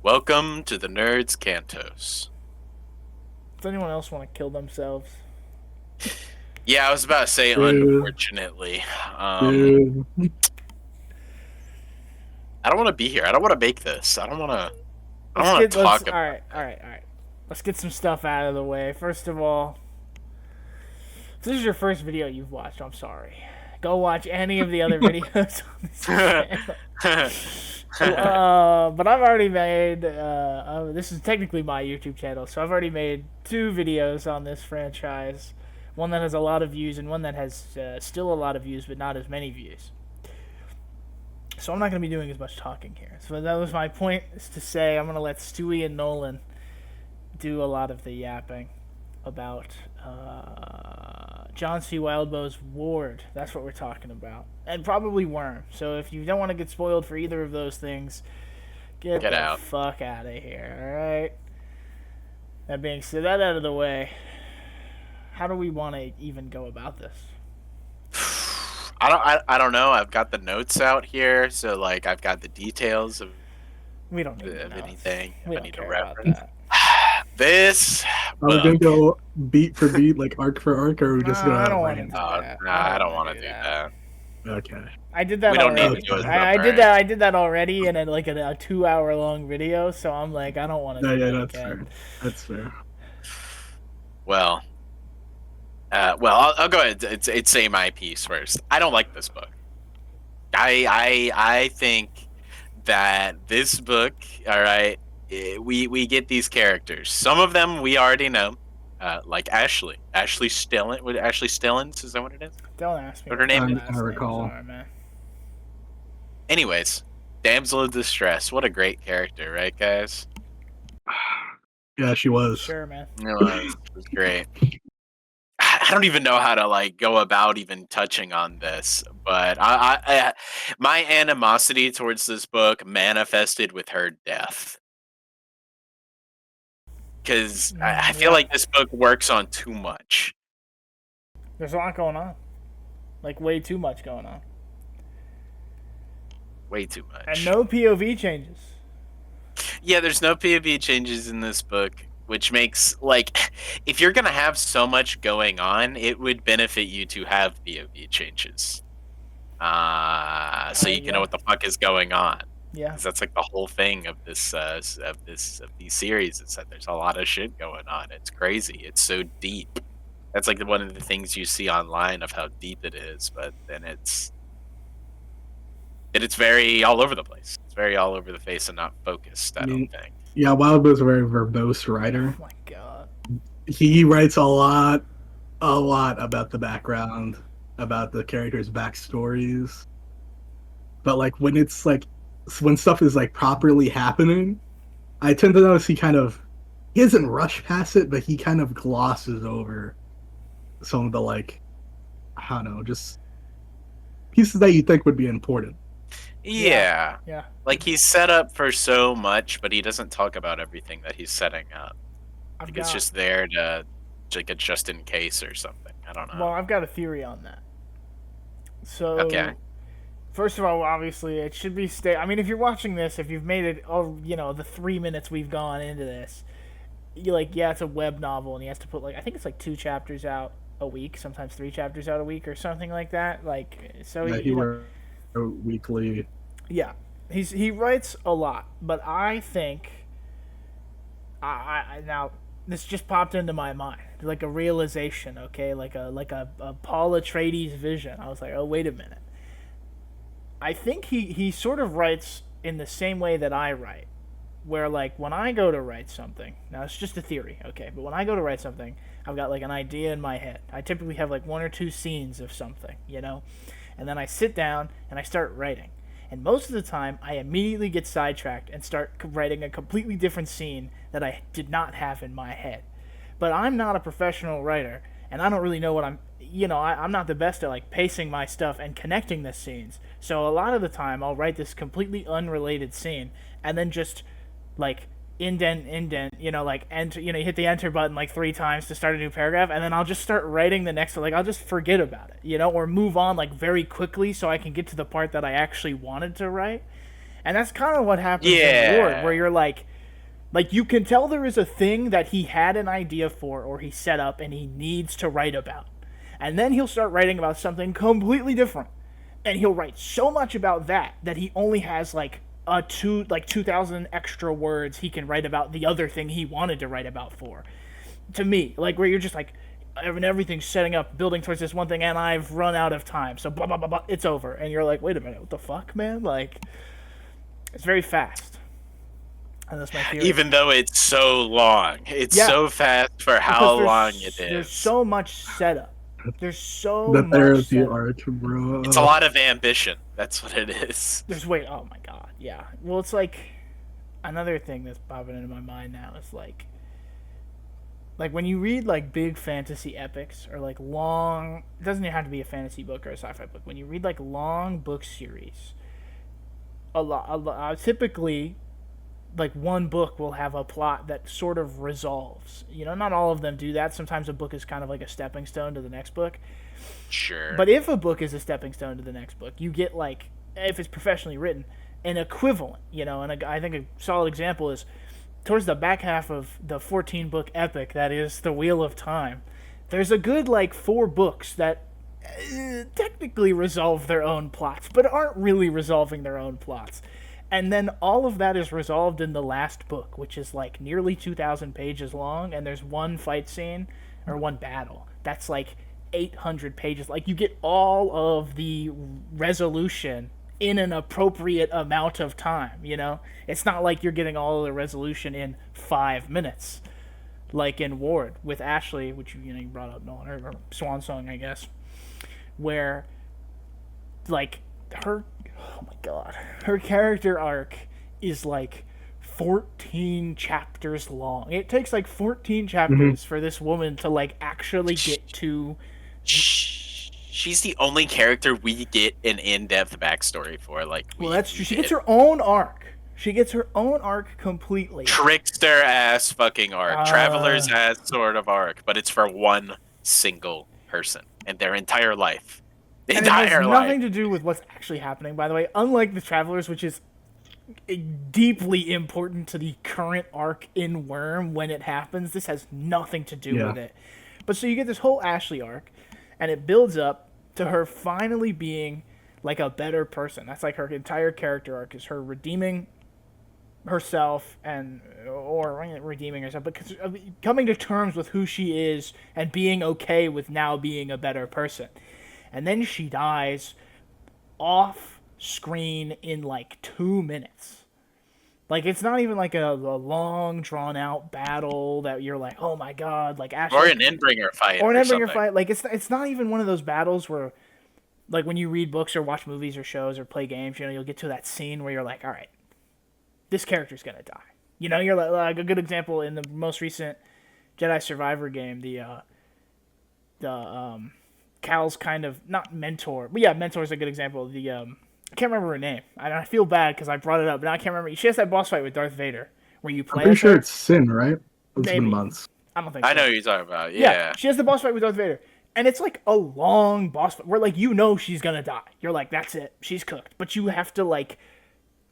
Welcome to the Nerds Cantos. Does anyone else want to kill themselves? Yeah, I was about to say Dude, unfortunately. dude. I don't want to be here. I don't want to make this. I don't want to Let's talk all about right, all right, all right. Let's get some stuff out of the way. First of all, if this is your first video you've watched, I'm sorry. Go watch any of the other videos on this channel. But I've already made. This is technically my YouTube channel, so I've already made 2 videos on this franchise. One that has a lot of views, and one that has still a lot of views, but not as many views. So I'm not going to be doing as much talking here. So that was my point, is to say I'm going to let Stewie and Nolan do a lot of the yapping about John C. Wildbow's Ward. That's what we're talking about. And probably Worm. So if you don't want to get spoiled for either of those things, get the out. fuck out of here, alright? That being said, that out of the way, how do we want to even go about this? I don't know. I've got the notes out here, so like I've got the details of We don't need anything. We I don't need to care about reference that. this. Are we gonna go beat for beat, like arc for arc, or are we just No, gonna? I don't want to rant? do that. I don't want to do that. Okay. I did that We don't already. need to do it. I did that already in a 2-hour long video. So I'm like, I don't want to No, do yeah, that that's again. fair. That's fair. Well, I'll go ahead and say my piece first. I don't like this book. I think that this book, all right, we get these characters. Some of them we already know, like Ashley Stillins. Ashley Stillins, is that what it is? Don't ask me What her name the is? last I recall. names are, man. Anyways, damsel in distress. What a great character, right, guys? Yeah, she was. Sure, man. It was great. I don't even know how to like go about even touching on this, but my animosity towards this book manifested with her death. Because I feel like this book works on too much. There's a lot going on. Like, way too much going on. Way too much. And no POV changes. Yeah, there's no POV changes in this book, which makes, like, if you're going to have so much going on, it would benefit you to have POV changes. So you can know what the fuck is going on. Yeah. Because that's like the whole thing of this of these series. Is that there's a lot of shit going on. It's crazy. It's so deep. That's like one of the things you see online of how deep it is. But then it's very all over the place. It's very all over the face and not focused. I don't think. Yeah, Wildbow's a very verbose writer. Oh my god. He writes a lot about the background, about the characters' backstories. But like when it's like when stuff is like properly happening, I tend to notice he doesn't rush past it, but he kind of glosses over some of the, like, I don't know, just pieces that you think would be important. Yeah. Yeah. Like he's set up for so much, but he doesn't talk about everything that he's setting up. Like it's just there to like a just in case or something. I don't know. Well, I've got a theory on that. So, Okay. First of all, obviously, it should be I mean, if you're watching this, if you've made it, the 3 minutes we've gone into this, you're like, yeah, it's a web novel, and he has to put, like, I think it's like 2 chapters out a week, sometimes 3 chapters out a week, or something like that. Like, so Yeah, he wrote weekly. Yeah, he writes a lot, but I think, I now this just popped into my mind, like a realization, okay, like a Paul Atreides vision. I was like, oh, wait a minute. I think he sort of writes in the same way that I write, where, like, when I go to write something, now it's just a theory, okay, but when I go to write something, I've got, like, an idea in my head. I typically have, like, 1 or 2 scenes of something, and then I sit down and I start writing. And most of the time, I immediately get sidetracked and start writing a completely different scene that I did not have in my head. But I'm not a professional writer, and I don't really know what I'm not the best at, like, pacing my stuff and connecting the scenes. So a lot of the time, I'll write this completely unrelated scene, and then just, like, indent, like, enter, you hit the enter button, like, 3 times to start a new paragraph, and then I'll just start writing the next one. Like, I'll just forget about it, or move on, like, very quickly so I can get to the part that I actually wanted to write. And that's kind of what happens in Ward, where Yeah. you're like you can tell there is a thing that he had an idea for or he set up and he needs to write about. And then he'll start writing about something completely different. And he'll write so much about that that he only has like 2,000 extra words he can write about the other thing he wanted to write about for. To me, like where you're just like everything's setting up, building towards this one thing, and I've run out of time, so blah blah blah blah, it's over. And you're like, wait a minute, what the fuck, man? Like, it's very fast. And that's my theory. Even though it's so long, it's so fast for how long it is. There's so much setup. There's so the much therapy setup. art, bro. It's a lot of ambition. That's what it is. Oh my god, yeah. Well, it's like another thing that's popping into my mind now is like when you read like big fantasy epics or like long, it doesn't even have to be a fantasy book or a sci-fi book. When you read like long book series, typically like one book will have a plot that sort of resolves. You know, not all of them do that. Sometimes a book is kind of like a stepping stone to the next book. Sure. But if a book is a stepping stone to the next book, you get like, if it's professionally written, an equivalent, you know. And I think a solid example is towards the back half of the 14-book epic that is The Wheel of Time. There's a good like 4 books that technically resolve their own plots, but aren't really resolving their own plots. And then all of that is resolved in the last book, which is like nearly 2,000 pages long, and there's one fight scene, or one battle, that's like 800 pages. Like, you get all of the resolution in an appropriate amount of time, you know? It's not like you're getting all of the resolution in 5 minutes, like in Ward with Ashley, which you brought up, Nolan, or Swan Song, I guess, where, like, her character arc is like 14 chapters long. It takes like 14 chapters for this woman to like actually get to. She's the only character we get an in-depth backstory for. Like, well, that's true. She gets her own arc. She gets her own arc completely. Trickster ass fucking arc, Traveler's ass sort of arc, but it's for one single person and their entire life. And it has nothing to do with what's actually happening, by the way. Unlike the Travelers, which is deeply important to the current arc in Worm when it happens, this has nothing to do with it. But so you get this whole Ashley arc, and it builds up to her finally being like a better person. That's like her entire character arc, is her redeeming herself or redeeming herself, but coming to terms with who she is and being okay with now being a better person. And then she dies off screen in like 2 minutes. Like, it's not even like a long drawn out battle that you're like, oh my god, like Ashley, or an Endbringer fight, fight. Like, it's not even one of those battles where, like, when you read books or watch movies or shows or play games, you'll get to that scene where you're like, all right, this character's gonna die. You're like a good example in the most recent Jedi Survivor game, the Cal's kind of, not mentor, but yeah, mentor is a good example. I can't remember her name. I feel bad because I brought it up, but now I can't remember. She has that boss fight with Darth Vader where you play. I'm pretty sure it's Sin, right? It's Maybe. been months. I don't think so. I know who you're talking about. Yeah. She has the boss fight with Darth Vader, and it's like a long boss fight where, like, she's gonna die. You're like, that's it, she's cooked. But you have to, like,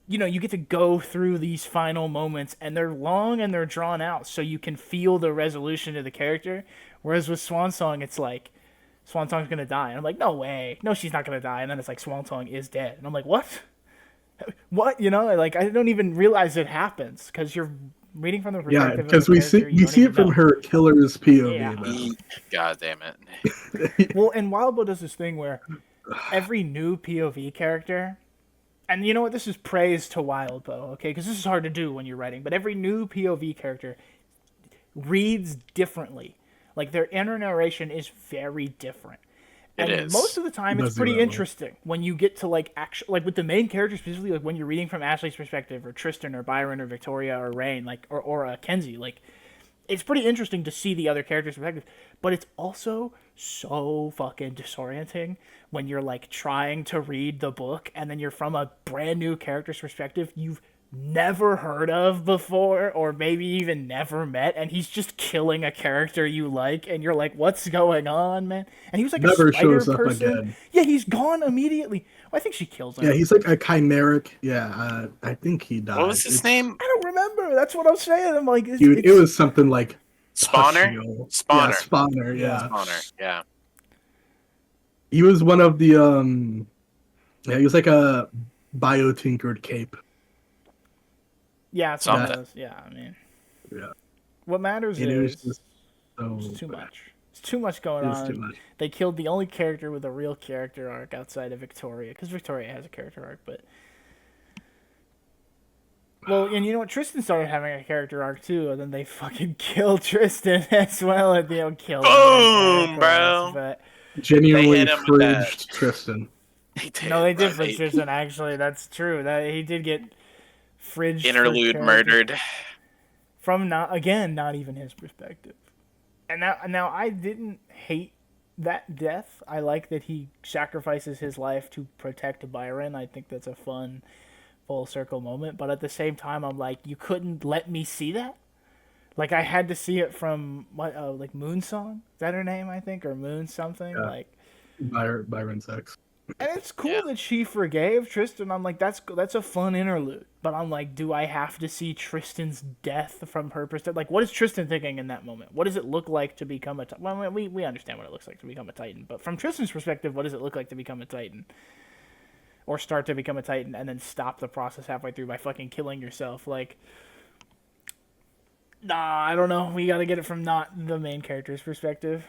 you get to go through these final moments, and they're long and they're drawn out, so you can feel the resolution of the character. Whereas with Swan Song, it's like, Swan Song's gonna die. And I'm like, no way. No, she's not gonna die. And then it's like, Swan Song is dead. And I'm like, what? What? Like, I don't even realize it happens because you're reading from the perspective of the character. You see it from her killer's POV. Yeah. God damn it. Well, and Wildbow does this thing where every new POV character, and you know what? This is praise to Wildbow, okay? Because this is hard to do when you're writing. But every new POV character reads differently. Like, their inner narration is very different. And most of the time, it's pretty interesting when you get to, like, actually, like, with the main character specifically, like, when you're reading from Ashley's perspective, or Tristan, or Byron, or Victoria, or Rain, like, or Kenzie, like, it's pretty interesting to see the other character's perspective. But it's also so fucking disorienting when you're, like, trying to read the book, and then you're from a brand new character's perspective you've never heard of before, or maybe even never met, and he's just killing a character you like, and you're like, what's going on, man? And he was like never a spider person. Again. Yeah, he's gone immediately. I think she kills Yeah, him. he's like a chimeric. Yeah, I think he What died. was his It's name? I don't remember. That's what I'm saying. I'm like, dude, it it's was something like Spawner. pustule. Yeah, Spawner. spawner. yeah. Yeah, Spawner. Yeah. he was one of the Yeah, he was like a biotinkered cape. Yeah, that's what it That Something. was. Yeah, I mean, yeah, what matters and it was is just so it's too much. It's too much going it was too on. much. They killed the only character with a real character arc outside of Victoria, because Victoria has a character arc, but well, and you know what? Tristan started having a character arc too, and then they fucking killed Tristan as well, and they don't kill him in air Boom, quotes, bro. but They Genuinely hit him with that. fridged Tristan. They no, did, they bro. did for They Tristan. Actually, that's true. That he did get fridged for interlude character murdered. from not even his perspective. And now I didn't hate that death. I like that he sacrifices his life to protect Byron. I think that's a fun full circle moment. But at the same time, I'm like, you couldn't let me see that. Like I had to see it from what, like Moon Song. Is that her name? I think, or Moon something. Yeah, Like, Byron sex. and it's Yeah. cool that she forgave Tristan. I'm like, that's a fun interlude. But I'm like, do I have to see Tristan's death from her perspective? Like, what is Tristan thinking in that moment? What does it look like to become a Titan? Well, we understand what it looks like to become a Titan. But from Tristan's perspective, what does it look like to become a Titan? Or start to become a Titan and then stop the process halfway through by fucking killing yourself? Like, nah, I don't know. We gotta get it from not the main character's perspective.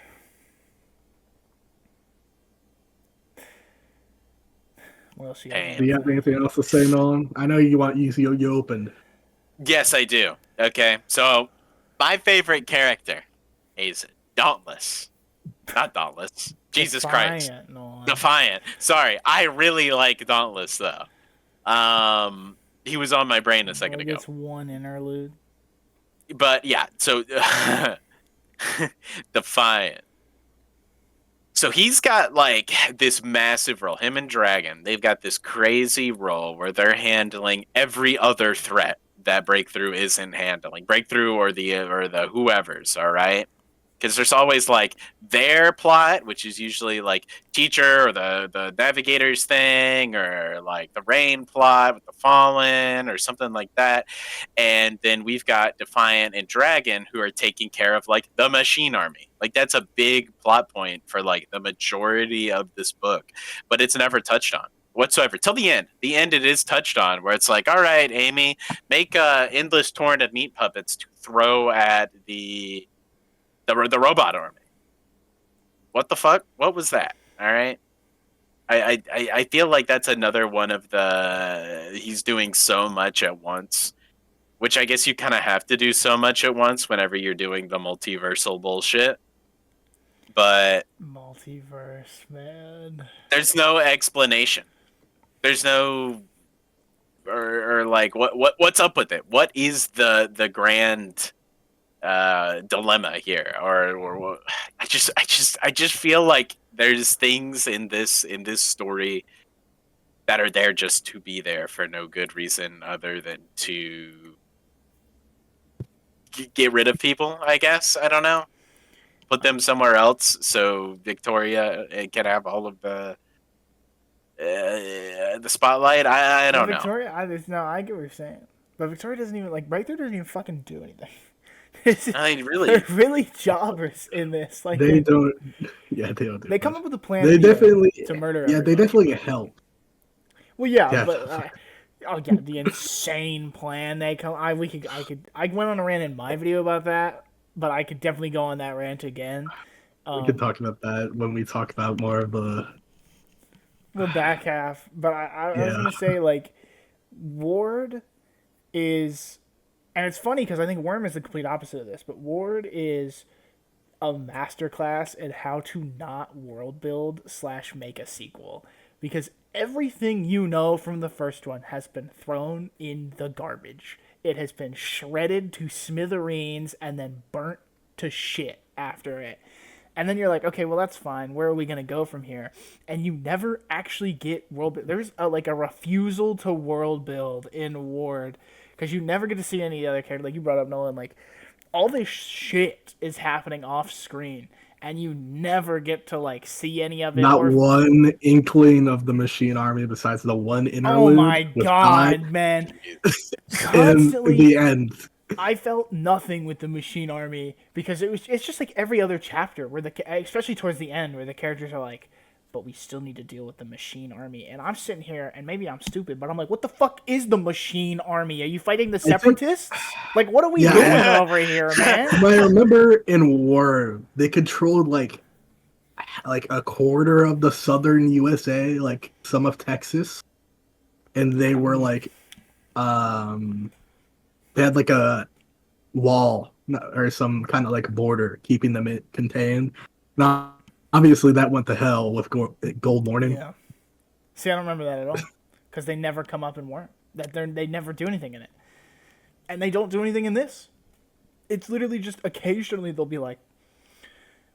What else you got? Damn. Do you have anything else to say, Nolan? I know you opened. Yes, I do. Okay, so my favorite character is Dauntless. Not Dauntless. Jesus Christ. Defiant, Nolan. Defiant. Sorry, I really like Dauntless though. He was on my brain a second Only ago. gets one interlude. But yeah, so Defiant. So he's got like this massive role. Him and Dragon, they've got this crazy role where they're handling every other threat that Breakthrough isn't handling. Breakthrough or the whoever's, all right? Because there's always like their plot, which is usually like teacher or the navigator's thing, or like the rain plot with the fallen or something like that. And then we've got Defiant and Dragon who are taking care of like the machine army. Like that's a big plot point for like the majority of this book, but it's never touched on whatsoever till the end. The end it is touched on, where it's like, all right, Amy, make endless torrent of meat puppets to throw at the robot army. What the fuck? What was that? All right. I feel like that's another one of the he's doing so much at once, which I guess you kind of have to do so much at once whenever you're doing the multiversal bullshit. But Multiverse, man. there's no explanation. There's no or like what's up with it? What is the grand dilemma here? Or I just feel like there's things in this story that are there just to be there for no good reason other than to get rid of people, I guess. I don't know. Put them somewhere else so Victoria can have all of the spotlight. I But don't know. Victoria, I get what you're saying. But Victoria doesn't even like Breakthrough doesn't even fucking do anything. I really They're really jobbers in this. Like They don't. Yeah, they don't. Do they come much. up with a plan. They definitely. to murder. Yeah, they everybody. definitely help. Well, yeah, Yeah. but oh yeah, the insane plan they come. I went on a rant in my video about that, but I could definitely go on that rant again. We could talk about that when we talk about more of The back half, but I was Yeah. gonna say like Ward is, and it's funny because I think Worm is the complete opposite of this, but Ward is a masterclass in how to not world build / make a sequel, because everything you know from the first one has been thrown in the garbage. It has been shredded to smithereens and then burnt to shit after it. And then you're like, okay, well that's fine. Where are we gonna go from here? And you never actually get world build. There's like a refusal to world build in Ward, because you never get to see any other character. Like you brought up Nolan, like all this shit is happening off screen, and you never get to like see any of it Not or. one inkling of the Machine Army besides the one Oh interlude my with Guy god, man! in Constantly, the end. I felt nothing with the Machine Army because it's just like every other chapter where especially towards the end where the characters are like, but we still need to deal with the Machine Army, and I'm sitting here and maybe I'm stupid, but I'm like, what the fuck is the Machine Army? Are you fighting the I think, Separatists? Like, what are we yeah, doing over here, man? I remember in War they controlled like a quarter of the southern USA, like some of Texas, and they were like um they had like a wall or some kind of like border keeping them contained. Now, obviously, that went to hell with Gold Morning. Yeah. See, I don't remember that at all because they never come up in War. They never do anything in it, and they don't do anything in this. It's literally just occasionally they'll be like,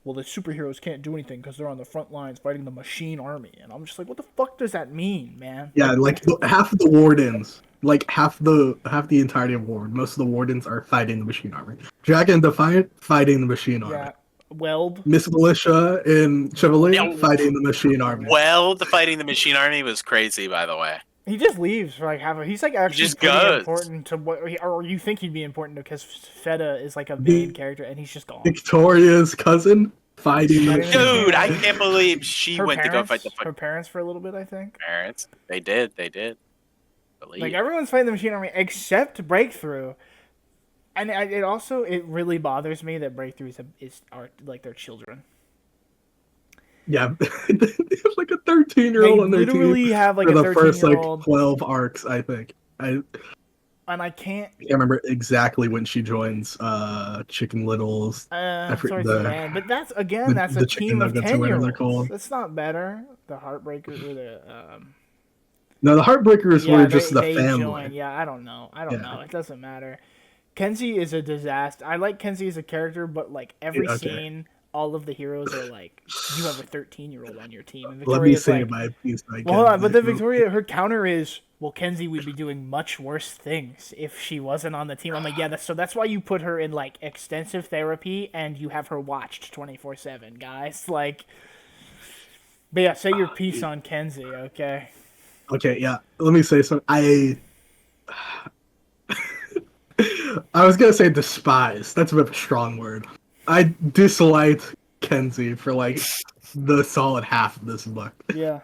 well, the superheroes can't do anything because they're on the front lines fighting the Machine Army. And I'm just like, what the fuck does that mean, man? Yeah, like half of the wardens, like half the entirety of Ward, most of the wardens are fighting the Machine Army. Dragon and Defiant fighting the Machine Army. Yeah, Weld. Miss Militia and Chevalier Yeah. fighting the Machine Army. Well, the fighting the Machine Army was crazy, by the way. He just leaves for like he's like actually just pretty goes. important to what, or you think he'd be important because Feta is like a main character and he's just gone. Victoria's cousin fighting the Machine Army. Dude, I can't believe she Her went to go fight the her parents for a little bit, I think. parents. They did. Believe. Like everyone's fighting the Machine Army except Breakthrough, and it really bothers me that Breakthrough are like their children. Yeah, they have like a 13-year-old on their team. They literally have like for a the first like 13-year-old, 12 arcs, I think. I and I can't remember exactly when she joins Chicken Littles. sorry, man, but that's a the team chicken of nuggets or whatever they're 10-year-olds. called. That's not better. The Heartbreakers or the No, the Heartbreakers yeah, were just the they family. join. Yeah, I don't know. It doesn't matter. Kenzie is a disaster. I like Kenzie as a character, but like every scene, all of the heroes are like, you have a 13-year-old on your team. And Let me Victoria's say like, my piece. well, hold on, but then Victoria, her counter is, well, Kenzie would be doing much worse things if she wasn't on the team. I'm like, yeah, that's why you put her in like extensive therapy and you have her watched 24/7, guys. Like, but yeah, say your piece on Kenzie, okay? Okay, yeah. Let me say something. I was gonna say despise. That's a bit of a strong word. I disliked Kenzie for like the solid half of this book. Yeah.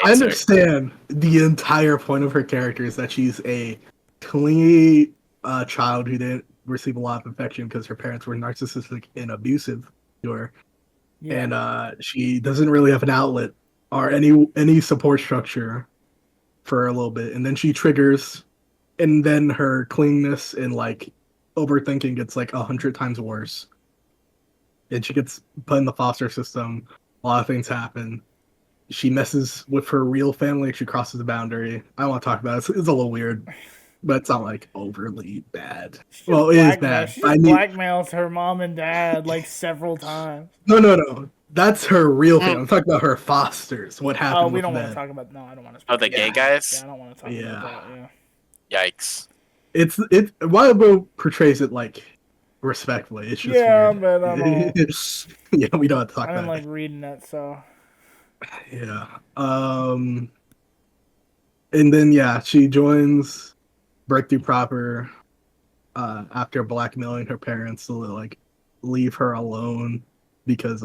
I understand the entire point of her character is that she's a clingy child who didn't receive a lot of affection because her parents were narcissistic and abusive to her, and she doesn't really have an outlet or any support structure for a little bit, and then she triggers, and then her clinginess and like overthinking gets like 100 times worse, and she gets put in the foster system. A lot of things happen. She messes with her real family. She crosses the boundary. I don't want to talk about it. It's a little weird, but it's not like overly bad. Well, it is bad. She blackmails her mom and dad like several times. No. That's her real family. I'm talking about her fosters. What happened? Oh, we don't want to talk about. No, I don't want to. Oh, the gay guys. Yeah, I don't want to talk about that. Yeah. Yikes. It's Wildbow portrays it like respectfully. It's just weird. But I don't. Yeah, we don't have to talk I about didn't it. like reading it, so. Yeah. And then she joins Breakthrough proper after blackmailing her parents to like leave her alone because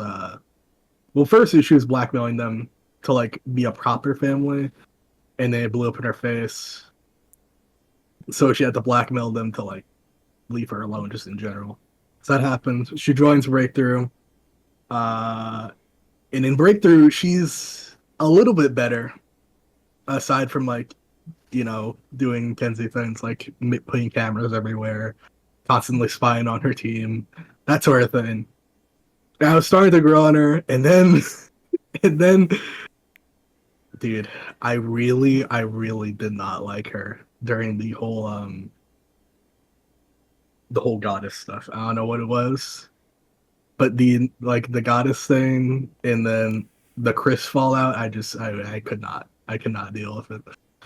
well, first she was blackmailing them to like be a proper family, and they blew up in her face. So she had to blackmail them to like leave her alone just in general. So that happens. She joins Breakthrough. And in Breakthrough, she's a little bit better, aside from like, doing Kenzie things like putting cameras everywhere, constantly spying on her team, that sort of thing. And I was starting to grow on her, and then, dude, I really did not like her during the whole goddess stuff. I don't know what it was. But the goddess thing and then the Chris fallout, I could not deal with it.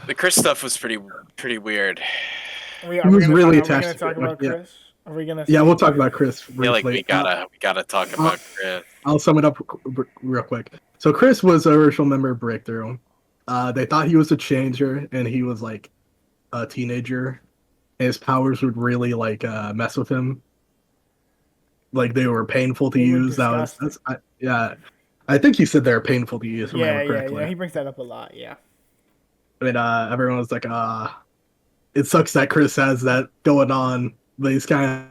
The Chris stuff was pretty weird. He was really attached to talk to it. about Chris? Are we gonna Yeah, we'll skip? talk about Chris I feel like briefly. we gotta talk I'll, about Chris. I'll sum it up real quick. So Chris was an original member of Breakthrough. They thought he was a changer, and he was like a teenager. His powers would really like mess with him. Like they were painful to They were use. disgusting. Yeah. I think he said they were painful to use, if I Yeah, remember yeah, yeah. correctly. He brings that up a lot. Yeah. And everyone was like, it sucks that Chris has that going on, but he's kind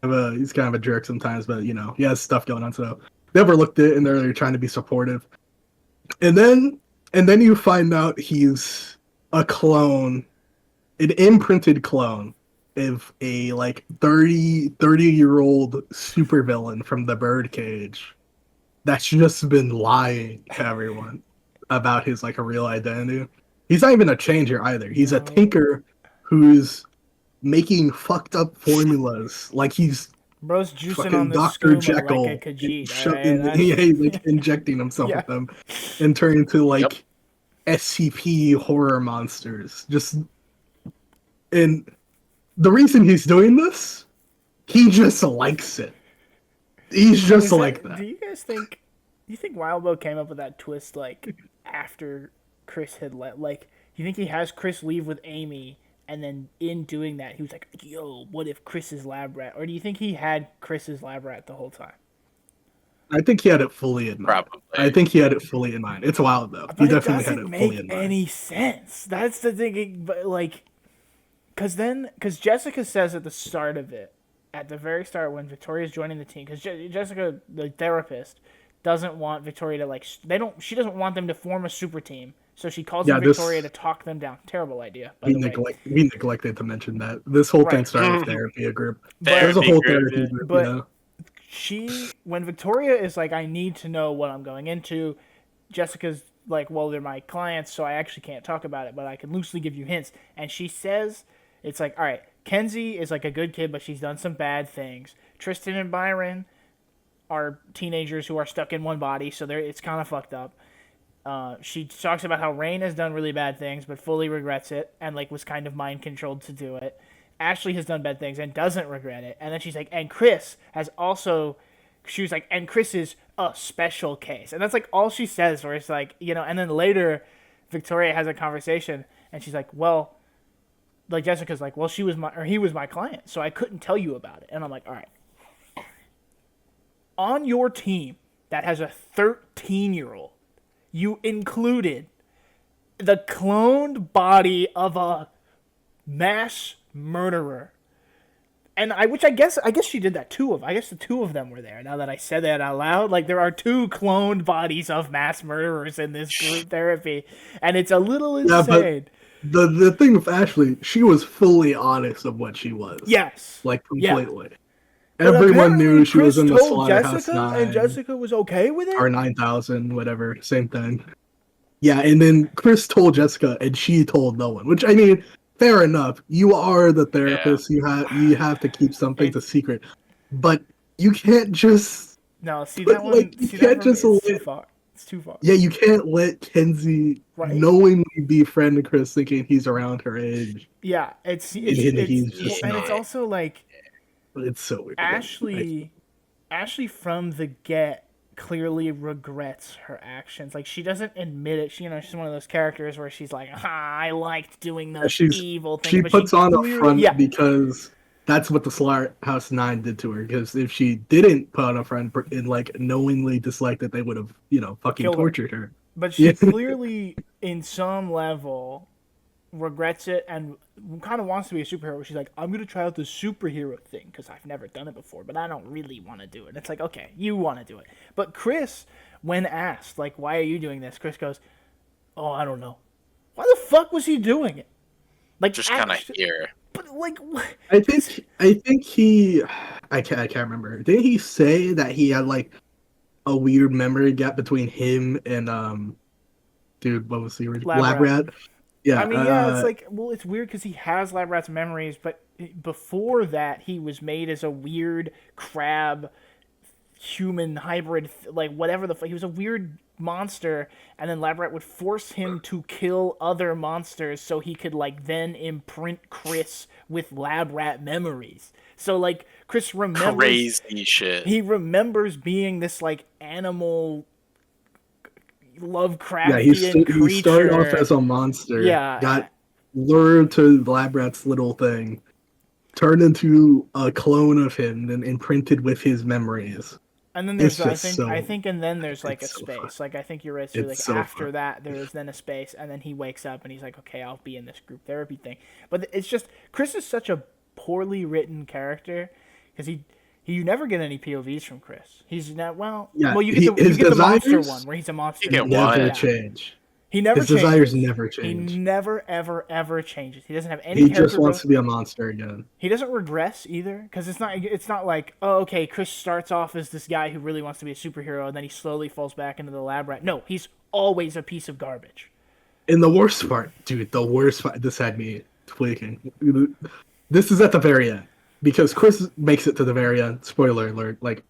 of a jerk sometimes. But you know, he has stuff going on, so they overlooked it, and they're trying to be supportive. And then you find out he's a clone, an imprinted clone of a like 30-year-old supervillain from the Birdcage that's just been lying to everyone about his like a real identity. He's not even a changer either. He's a No. tinker who's making fucked up formulas. Like he's Bro's juicing on fucking this Dr. skooma Jekyll like a Khajiit. he's like injecting himself Yeah. with them and turning into Yep. like SCP horror monsters. Just and the reason he's doing this, he just likes it. He's just like that. Do you guys think? Do you think Wildbow came up with that twist like after Chris had let? Like, do you think he has Chris leave with Amy, and then in doing that, he was like, "Yo, what if Chris's lab rat?" Or do you think he had Chris's lab rat the whole time? I think he had it fully in mind. Probably. I think he had it fully in mind. It's wild though. But He it definitely had doesn't it fully make in mind. any sense. That's the thing. But like, because Jessica says at the start of it, at the very start when Victoria's joining the team, because Jessica, the therapist, doesn't want Victoria to like. She doesn't want them to form a super team. So she calls Yeah, on Victoria to talk them down. Terrible idea, by the way. We neglected to mention that this whole thing Right. started with therapy a group. But- There's a whole Therapy therapy group, group. But when Victoria is like, I need to know what I'm going into, Jessica's like, well, they're my clients, so I actually can't talk about it, but I can loosely give you hints. And she says, it's like, all right, Kenzie is like a good kid, but she's done some bad things. Tristan and Byron are teenagers who are stuck in one body, so it's kind of fucked up. She talks about how Rain has done really bad things, but fully regrets it, and like was kind of mind controlled to do it. Ashley has done bad things and doesn't regret it. And then she's like, and Chris has also. She was like, and Chris is a special case, and that's like all she says. Where it's like, you know, and then later, Victoria has a conversation, and she's like, well, like Jessica's like, well, he was my client, so I couldn't tell you about it. And I'm like, all right, on your team that has a 13-year-old. You included the cloned body of a mass murderer. And which I guess she did that too. I guess the two of them were there. Now that I said that out loud, like there are two cloned bodies of mass murderers in this group therapy, and it's a little insane. But the thing with Ashley, she was fully honest of what she was. Yes, like completely. But everyone knew she Chris was in the told Slaughterhouse Jessica, 9 and Jessica was okay with it. or 9,000, whatever, same thing. Yeah, and then Chris told Jessica, and she told no one. Which I mean, fair enough. You are the therapist. Yeah. You have to keep something a secret, but you can't just. No, see but, that one. like, you See can't that for me, just it's too let- far. It's too far. Yeah, you can't let Kenzie Right. knowingly befriend Chris, thinking he's around her age. Yeah, it's he's just and it's not. also like But it's so weird. Ashley from the get clearly regrets her actions. Like she doesn't admit it. She's one of those characters where she's like, I liked doing those evil things. She but puts on a front yeah. because that's what the Slaughterhouse 9 did to her. Because if she didn't put on a front and like knowingly disliked it, they would have fucking Killed her. tortured her. But she clearly, in some level, regrets it and kind of wants to be a superhero. She's like, I'm going to try out the superhero thing because I've never done it before, but I don't really want to do it. It's like, okay, you want to do it. But Chris, when asked, like, why are you doing this? Chris goes, oh, I don't know. Why the fuck was he doing it? Like, Just kind of here. But, like, what? I think he... I can't remember. Didn't he say that he had, like, a weird memory gap between him and, dude, what was the original? Lab Rat? Yeah, I mean, it's like, well, it's weird because he has Lab Rat's memories, but before that, he was made as a weird crab human hybrid, like whatever the fuck. He was a weird monster, and then Lab Rat would force him to kill other monsters so he could like then imprint Chris with Lab Rat memories. So like Chris remembers Crazy shit. he remembers being this like animal Yeah, Lovecraftian he started off creature. as a monster, Yeah, got lured to Lab Rat's little thing, turned into a clone of him, and imprinted with his memories. and then It's there's just so. I think and then there's like a It's so fun. space. Like I think you're right. So like It's so after fun. that there is then a space, and then he wakes up and he's like, okay, I'll be in this group therapy thing. But it's just Chris is such a poorly written character because you never get any POVs from Chris. He's not Yeah, well. You his get the monster desires one where he's a monster. You get never one. change. He never His changes. desires never He change. never ever changes. He doesn't have any He character just wants growth. to be a monster again. He doesn't regress either, because it's not like, oh, okay, Chris starts off as this guy who really wants to be a superhero and then he slowly falls back into the lab rat. No, he's always a piece of garbage. And the worst part, dude, the worst part, this had me tweaking. This is at the very end. Because Chris makes it to the very end. Spoiler alert, like,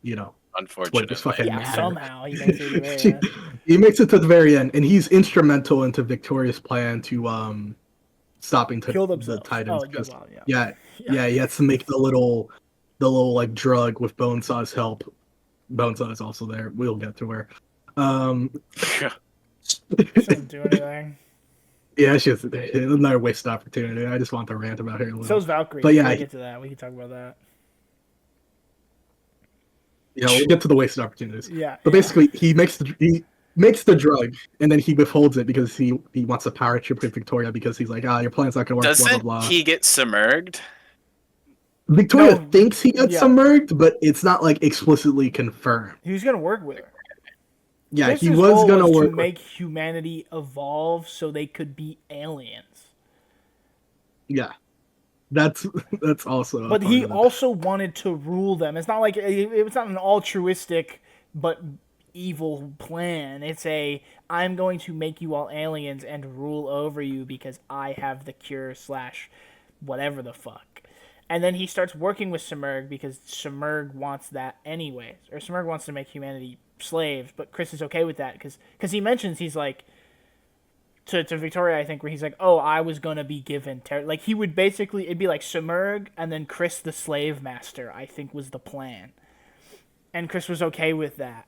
Unfortunately. just fucking Yeah, matter. somehow he makes it to the very end. He makes it to the very end, and he's instrumental into Victoria's plan to stopping Kill the themselves. Titans. Oh, yeah, 'Cause- well, yeah. yeah, he has to make the little like drug with Bonesaw's help. Bonesaw is also there. We'll get to her. She doesn't do anything. Yeah, she's another wasted opportunity. I just want to rant about her a little. So's Valkyrie. But yeah, We'll get to that. We can talk about that. we'll get to the wasted opportunities. Yeah. But basically, he makes the drug, and then he withholds it because he wants a power trip with Victoria because he's like, your plan's not gonna work. Doesn't blah blah blah. he get submerged? Victoria No, thinks he gets yeah. submerged, but it's not like explicitly confirmed. He was gonna work with her. Yeah, he Chris's was goal gonna work. to make humanity evolve so they could be aliens. Yeah, that's also. a But part he of it. also wanted to rule them. It's not like it's not an altruistic but evil plan. It's I'm going to make you all aliens and rule over you because I have the cure / whatever the fuck. And then he starts working with Simurgh because Simurgh wants that anyways. Or Simurgh wants to make humanity slaves, but Chris is okay with that because he mentions he's like to Victoria, I think, where he's like, oh, I was gonna be given like he would basically it'd be like Simurgh and then Chris the slave master, I think was the plan. And Chris was okay with that.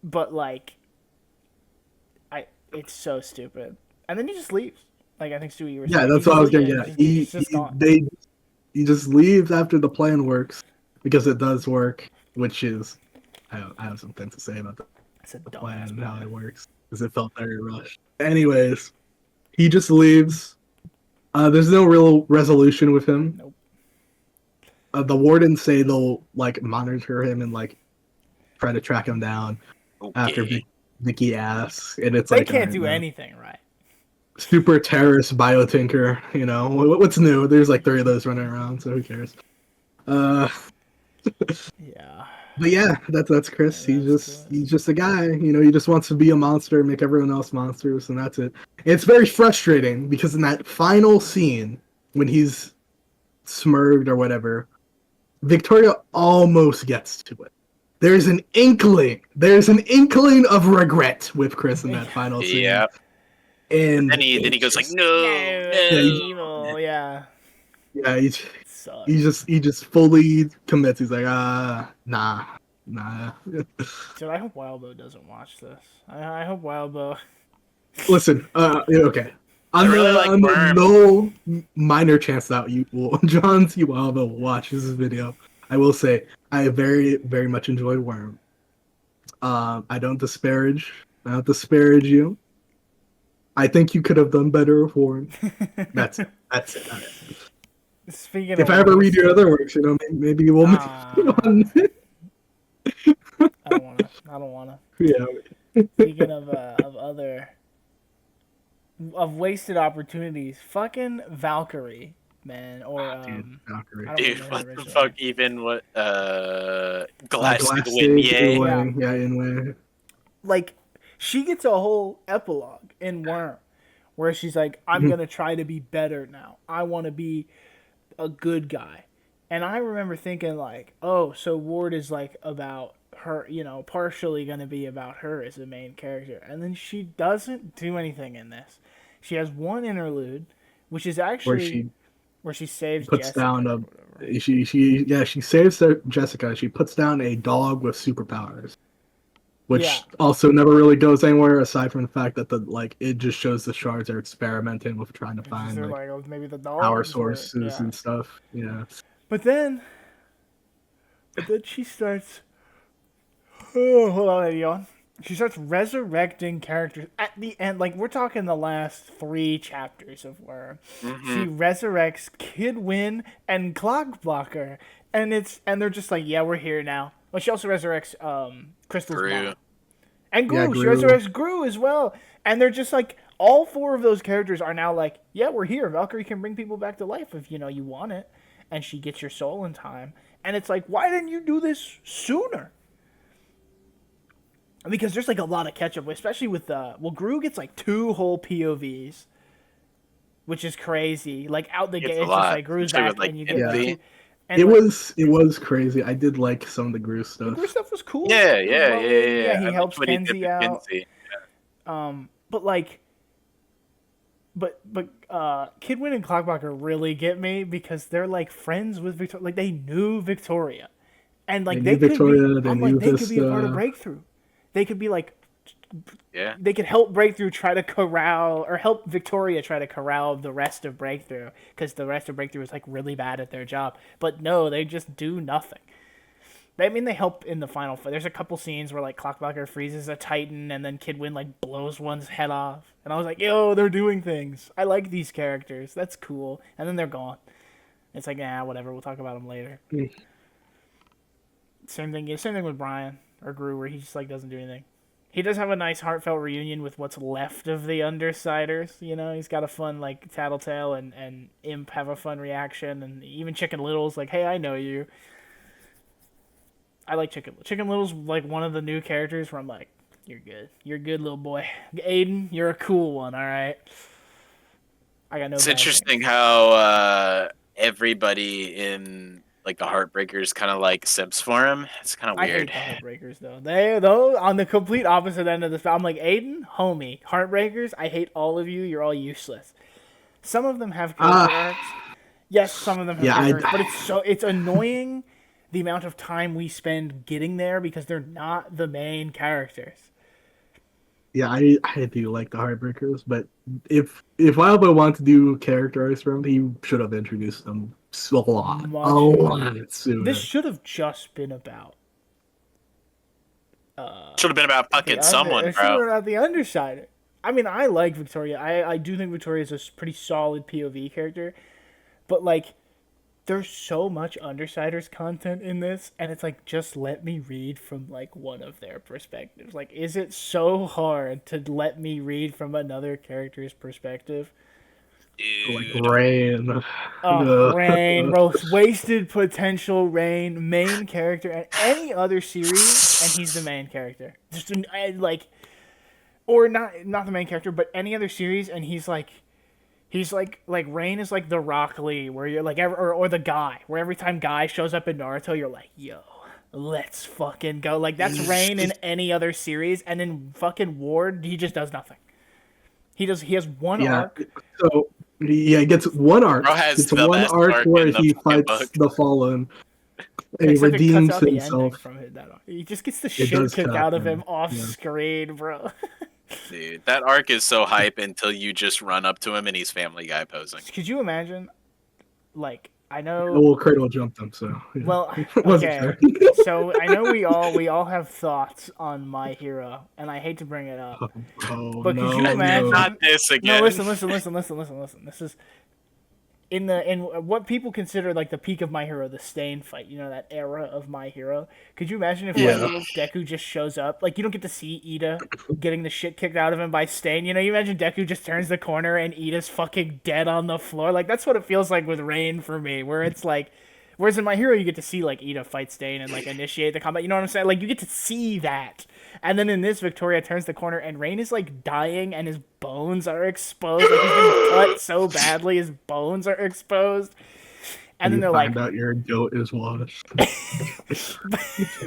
But like it's so stupid. And then he just leaves. Like I think Stewie, you were saying. Yeah, that's what I was gonna get. He's just gone. He just leaves after the plan works because it does work, which is I have some things to say about It's a the dumbass plan and how plan. it works because it felt very rushed. Anyways, he just leaves. There's no real resolution with him. Nope. The wardens say they'll like monitor him and like try to track him down after Okay. Vicky asks, and it's They like can't alright, do no. anything right. Super terrorist biotinker, what's new? There's like 3 of those running around, so who cares? Yeah. But yeah, that's Chris. Yeah, he's that's just Chris. he's just a guy, he just wants to be a monster, make everyone else monsters, and that's it. It's very frustrating because in that final scene when he's smurged or whatever, Victoria almost gets to it. There's an inkling of regret with Chris in that final scene. Yeah. And Then he it's goes like, just- no. Evil, yeah. yeah, It sucks. he just fully commits. He's like, nah. Dude, I hope Wildbow doesn't watch this. I hope Wildbow. Listen, okay. I really like on the Worm. no minor chance that John C. Wildbow will watch this video, I will say I very, very much enjoyed Worm. I don't disparage you. I think you could have done better with Worm. That's it. All right. Speaking If of I ever read worms, your other works, maybe we'll. I don't wanna. Yeah. Speaking of other of wasted opportunities, fucking Valkyrie, man, or Dude, Valkyrie. I don't Dude, remember her what the original fuck name. even what Glass Glass to the wind, Stage, yeah. Inway, yeah, Inway. Like she gets a whole epilogue in Worm where she's like, I'm gonna try to be better now. I want to be a good guy. And I remember thinking like, oh, so Ward is like about her, partially going to be about her as a main character. And then she doesn't do anything in this. She has one interlude, which is where actually she where she saves puts Jessica down or a whatever. she saves Jessica. She puts down a dog with superpowers, Yeah, which also never really goes anywhere aside from the fact that it just shows the shards are experimenting with trying to it's just find they're like like, oh, maybe the power dogs or sources yeah. and stuff. Yeah. But then, she starts. Oh, hold on, yawn. She starts resurrecting characters at the end. Like we're talking the last 3 chapters of where Hmm. she resurrects Kid Win and Clockblocker, and they're just like, yeah, we're here now. Well, she also resurrects Crystal's Gru. mom and Yeah, Gru. She Gru. resurrects Gru as well, and they're just like all 4 of those characters are now like, yeah, we're here. Valkyrie can bring people back to life if you want it, and she gets your soul in time. And it's like, why didn't you do this sooner? Because there's like a lot of catch up, especially with Gru gets like 2 whole POVs, which is crazy. Like out the It's gate, a it's just lot, like Gru's especially with back, like and you get like Yeah. Envy. 2, and It like was crazy. I did like some of the Gru the Gru stuff. stuff was cool. Yeah, It was yeah, well yeah, written. yeah, Yeah, yeah. he I liked helps what he did Kenzie with out. Kinsey. But like, Kidwin and Clockblocker really get me because they're like friends with Victoria. Like they knew Victoria, and They like knew they could be. Victoria. They I'm like knew they could be a part of Vista. Breakthrough. They could be like Yeah. they could help Breakthrough try to corral or help Victoria try to corral the rest of Breakthrough because the rest of Breakthrough is like really bad at their job. But no, they just do nothing. They help in the final fight. There's a couple scenes where like Clockblocker freezes a Titan and then Kidwin like blows one's head off, and I was like, yo, they're doing things. I like these characters. That's cool. And then they're gone. It's like, whatever. We'll talk about them later. Same thing. Yeah, same thing with Brian or Gru, where he just like doesn't do anything. He does have a nice heartfelt reunion with what's left of the Undersiders. He's got a fun like Tattletale and Imp have a fun reaction, and even Chicken Little's like, "Hey, I know you." I like Chicken. Chicken Little's like one of the new characters where I'm like, "You're good. You're good, little boy. Aiden, you're a cool one. All right." I got no. It's bad interesting things. how everybody in like the Heartbreakers kind of like simps for him. It's kind of I weird. hate the Heartbreakers though. They though on the complete opposite end of the spectrum. I'm like Aiden, homie. Heartbreakers, I hate all of you. You're all useless. Some of them have character Ah, arcs. Yes, some of them have yeah, character arcs, but it's annoying the amount of time we spend getting there because they're not the main characters. yeah, I do like the Heartbreakers, but if Alba wanted to do character arcs for him, he should have introduced them a Much. lot This sooner. should have just been about Should have been about fucking someone, it should have bro. been about the Undersider. I mean, I like Victoria. I do think Victoria is a pretty solid POV character, but like there's so much Undersiders content in this, and it's like just let me read from like one of their perspectives. Like, is it so hard to let me read from another character's perspective? Like Dude. Rain. Oh, Rain, most wasted potential Rain, main character in any other series, and he's the main character. Like, or not the main character, but any other series, and he's like Rain is like the Rock Lee, where you're like or the Guy, where every time Guy shows up in Naruto, you're like, yo, let's fucking go. Like that's Rain in any other series, and in fucking Ward, he just does nothing. He has one Yeah. arc. So yeah, he gets one arc. Bro has It's the one best arc arc where in the he fucking fights book. the Fallen and he Except it cuts redeems out the ending himself. from it. That arc. He just gets the It shit does kicked cut out out of the him end. off Yeah. screen, bro. Dude, that arc is so hype until you just run up to him and he's Family Guy posing. Could you imagine? Like, I know. Well, Cradle jumped him, so yeah. Well, It wasn't okay. fair. So I know we all have thoughts on My Hero, and I hate to bring it up, Oh but no! could you imagine? Not this No, again. listen. This is in what people consider like the peak of My Hero, the Stain fight. That era of My Hero. Could you imagine if like Yeah. little Deku just shows up? Like you don't get to see Ida getting the shit kicked out of him by Stain. You imagine Deku just turns the corner and Ida's fucking dead on the floor. Like that's what it feels like with Rain for me, where it's like. Whereas in My Hero, you get to see like Ida fight Stain and like initiate the combat. You know what I'm saying? Like you get to see that. And then in this, Victoria turns the corner and Rain is like dying and his bones are exposed. Like he's been cut so badly, his bones are exposed. And then You they're like, find out your goat is washed.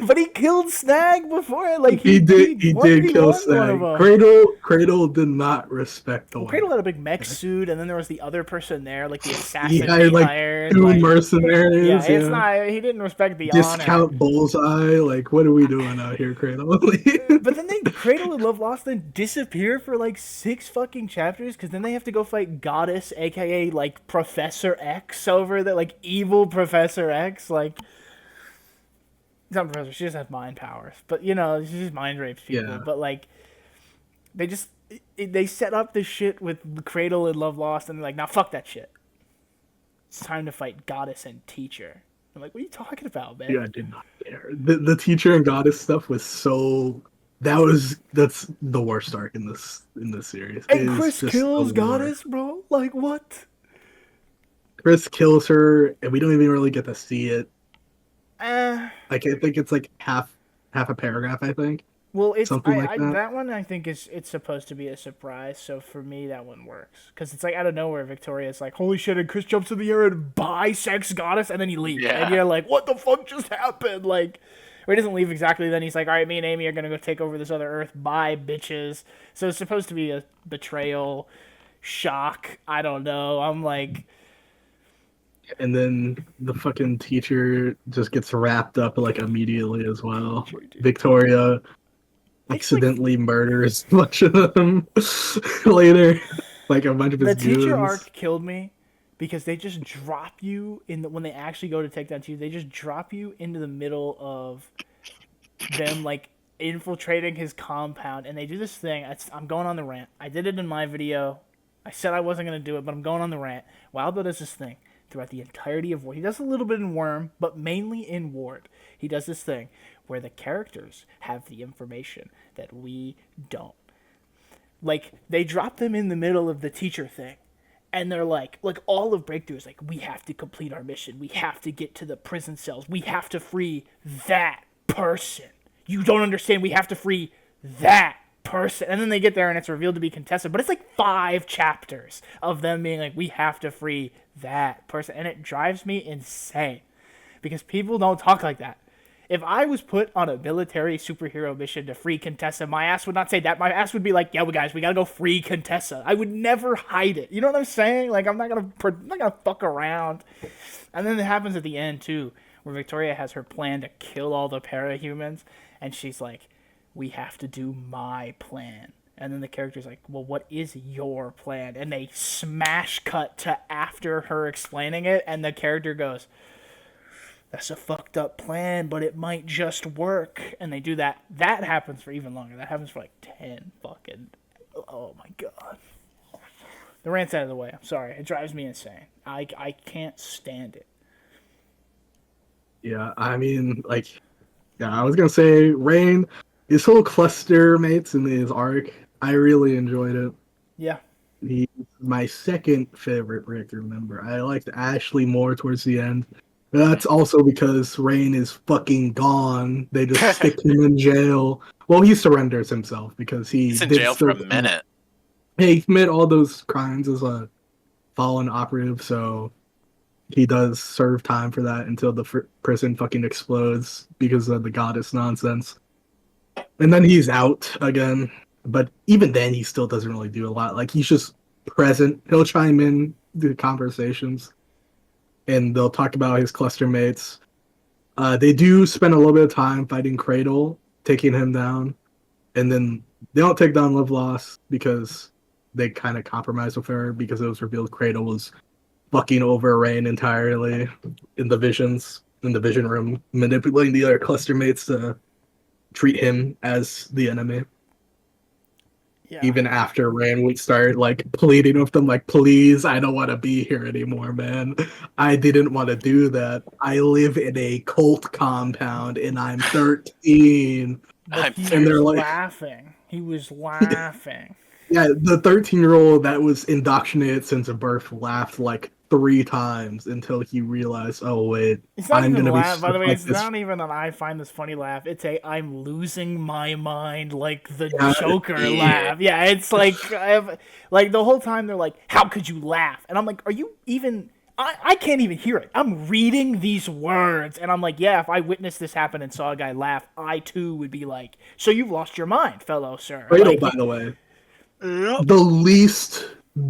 but he killed Snag before. Like He did. he He what did did he kill want one of Snag. them? Cradle did not respect the Well, white. Cradle had a big mech suit, and then there was the other person there, like the He assassin hired he like hired. 2 Like, yeah, mercenaries. it's Yeah. not. He didn't respect the honor. Discount Bullseye. Like, what are we doing out here, Cradle? But then they Cradle and Love Lost then disappear for like 6 fucking chapters because then they have to go fight Goddess, aka like Professor X over there, like evil Professor X. Like, it's not Professor, she just has mind powers, but you know she just mind rapes people. Yeah. But like, they just they set up this shit with Cradle and Love Lost, and they're like, now fuck that shit. It's time to fight Goddess and Teacher. I'm like, what are you talking about, man? Yeah, I did not care. The teacher and goddess stuff was so. That's the worst arc in this series. And It is Chris just kills the worst. Goddess, bro. Like what? Chris kills her, and we don't even really get to see it. Uh, Like I think it's like half a paragraph. I think well, it's something like that. that one I think it's supposed to be a surprise. So for me, that one works because it's like out of nowhere, Victoria's like, "Holy shit!" And Chris jumps in the air and bisects Goddess, and then he leaves, Yeah. and you're like, "What the fuck just happened?" Like, or he doesn't leave exactly. Then he's like, "All right, me and Amy are gonna go take over this other Earth. Bye, bitches." So it's supposed to be a betrayal, shock. I don't know. I'm like, And then the fucking teacher just gets wrapped up like immediately as well. Victoria accidentally murders a bunch of them later, like a bunch of his the teacher goons. arc killed me because they just drop you in the when they actually go to take down Teacher, they just drop you into the middle of them like infiltrating his compound, and they do this thing. I'm going on the rant. I did it in my video. I said I wasn't gonna do it, but I'm going on the rant. Wildo does this thing throughout the entirety of Ward. He does a little bit in Worm, but mainly in Ward. He does this thing where the characters have the information that we don't. Like, they drop them in the middle of the teacher thing. And they're like all of Breakthrough is like, we have to complete our mission. We have to get to the prison cells. We have to free that person. You don't understand. We have to free that person. And then they get there and it's revealed to be Contessa. But it's like 5 chapters of them being like, we have to free that person. And it drives me insane because people don't talk like that. If I was put on a military superhero mission to free Contessa, my ass would not say that. My ass would be like, "Yeah, guys, we gotta go free Contessa." I would never hide it. You know what I'm saying? Like, I'm not gonna fuck around. And then it happens at the end too, where Victoria has her plan to kill all the parahumans, and she's like, "We have to do my plan." And then the character's like, "Well, what is your plan?" And they smash cut to after her explaining it, and the character goes, "That's a fucked up plan, but it might just work." And they do that. That happens for even longer. That happens for like 10 fucking... Oh my god. The rant's out of the way. I'm sorry. It drives me insane. I can't stand it. Yeah, I mean, like, yeah, I was gonna say Rain, his whole cluster mates in his arc, I really enjoyed it. Yeah. He's my second favorite Richter member. I liked Ashley more towards the end. That's also because Rain is fucking gone. They just stick him in jail. Well, he surrenders himself because He's in jail for a minute. Hey, he committed all those crimes as a fallen operative, so he does serve time for that until the prison fucking explodes because of the goddess nonsense. And then he's out again. But even then, he still doesn't really do a lot. Like, he's just present. He'll chime in the conversations, and they'll talk about his cluster mates. They do spend a little bit of time fighting Cradle, taking him down, and then they don't take down Live Lost because they kind of compromised with her because it was revealed Cradle was fucking over Rain entirely in the vision room, manipulating the other cluster mates to treat him as the enemy. Yeah. Even after Rain would start like pleading with them, like, please, I don't want to be here anymore, man. I didn't want to do that. I live in a cult compound and I'm 13. But he And they're was like, laughing. He was laughing. yeah, the 13-year-old that was indoctrinated since birth laughed like 3 times until he realized, oh wait, It's not I'm even gonna laugh. be By the way, like it's this. not even an I find this funny laugh. It's a I'm losing my mind, like the Yeah, Joker yeah. laugh. Yeah, it's like like the whole time they're like, "How could you laugh?" And I'm like, "Are you even I can't even hear it. I'm reading these words, and I'm like, yeah, if I witnessed this happen and saw a guy laugh, I too would be like, so you've lost your mind, fellow sir. Kratos, Like, by the way, Yep. the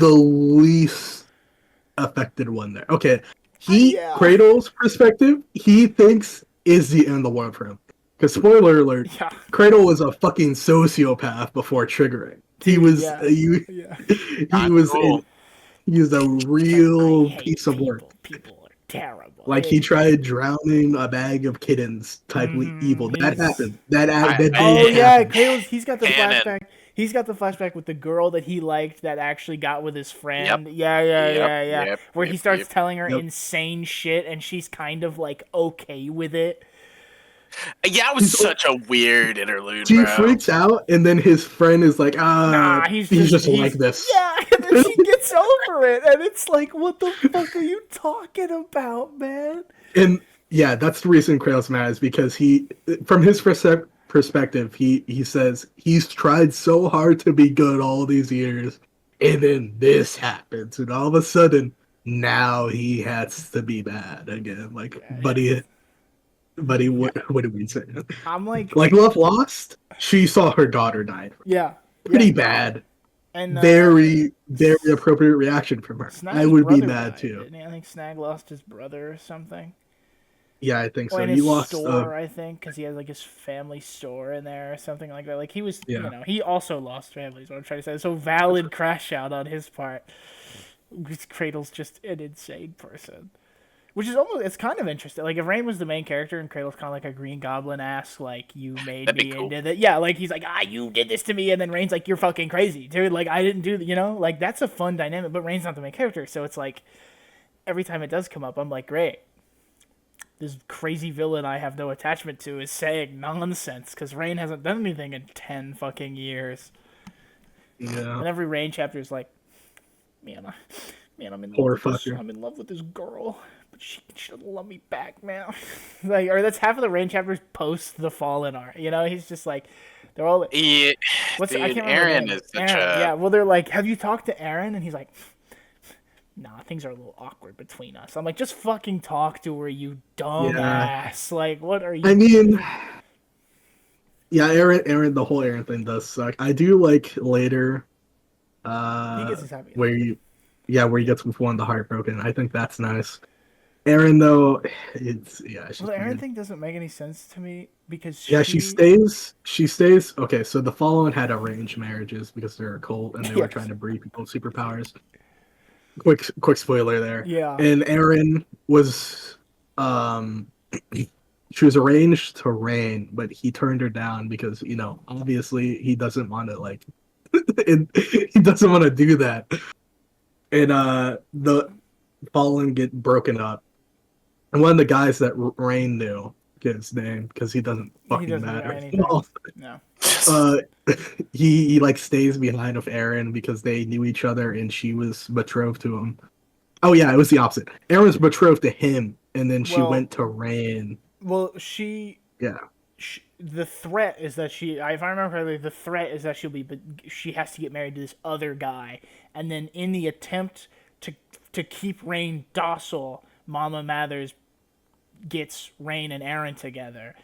least affected one there. Okay, yeah. Kratos' perspective, he thinks is the end of the world for him. Because spoiler alert, Yeah. Kratos was a fucking sociopath before triggering. He Dude, was yeah. he, Yeah. he Not was cool. he was a Like, I real hate piece of work. people. People are terrible. Like he tried drowning a bag of kittens type of evil. That He's happened. That did Oh yeah, happen. Kratos. He's got the Canon. flashback. He's got the flashback with the girl that he liked that actually got with his Yep. friend. Yeah. Yep. Where he starts Yep. telling her Yep. insane shit, and she's kind of like okay with it. Yeah, it was such a weird interlude, She bro. freaks out, and then his friend is like, Nah, he's just like this. Yeah, and then she gets over it, and it's like, what the fuck are you talking about, man? And yeah, that's the reason Kratos matters, because he, from his perspective, he says he's tried so hard to be good all these years, and then this happens, and all of a sudden now he has to be bad again. Like, buddy, what did we say? I'm like, Love Lost. She saw her daughter die. yeah, Pretty bad. and Very appropriate reaction from her. Snag's I would be brother mad died, too. didn't he? I think Snag lost his brother or something. Yeah, I think so. Or in He his lost. store, I think, because he had like his family store in there or something like that. Like he was, Yeah. he also lost family. Is what I'm trying to say. So valid crash out on his part. Cradle's just an insane person, which is it's kind of interesting. Like if Rain was the main character and Cradle's kind of like a Green Goblin ass, like you made That'd be me cool. into that. Yeah, like he's like you did this to me, and then Rain's like you're fucking crazy, dude. Like I didn't do, like that's a fun dynamic. But Rain's not the main character, so it's like every time it does come up, I'm like great. This crazy villain I have no attachment to is saying nonsense because Rain hasn't done anything in 10 fucking years. Yeah. And every Rain chapter is like, man, I'm in Poor love with this. fucker. I'm in love with this girl, but she doesn't love me back, man. Like, or that's half of the Rain chapters post the Fallen art. He's just like, they're all. Yeah, What's dude, I can't remember. Aaron the name. is such Aaron, a yeah. Well, they're like, have you talked to Aaron? And he's like, nah, things are a little awkward between us. I'm like, just fucking talk to her, you dumbass. Like, what are you? I mean, yeah, Aaron, the whole Aaron thing does suck. I do like later, He gets his happy. where you get with one of the heartbroken. I think that's nice. Aaron though, it's she's Well, the Aaron weird. thing doesn't make any sense to me because Yeah, she stays. Okay, so the Fallen had arranged marriages because they're a cult and they were Yes. trying to breed people with superpowers. Quick spoiler there. Yeah. And Aaron was, she was arranged to Rain, but he turned her down because obviously he doesn't want to he doesn't want to do that. And the Fallen get broken up, and one of the guys that Rain knew, get his name because he doesn't fucking doesn't know matter. anything. No. He stays behind with Aaron because they knew each other and she was betrothed to him. Oh yeah, it was the opposite. Aaron was betrothed to him, and then she Well- went to Rain. Well, Yeah, the threat is that if I remember correctly, the threat is that she has to get married to this other guy, and then in the attempt to keep Rain docile, Mama Mathers gets Rain and Aaron together,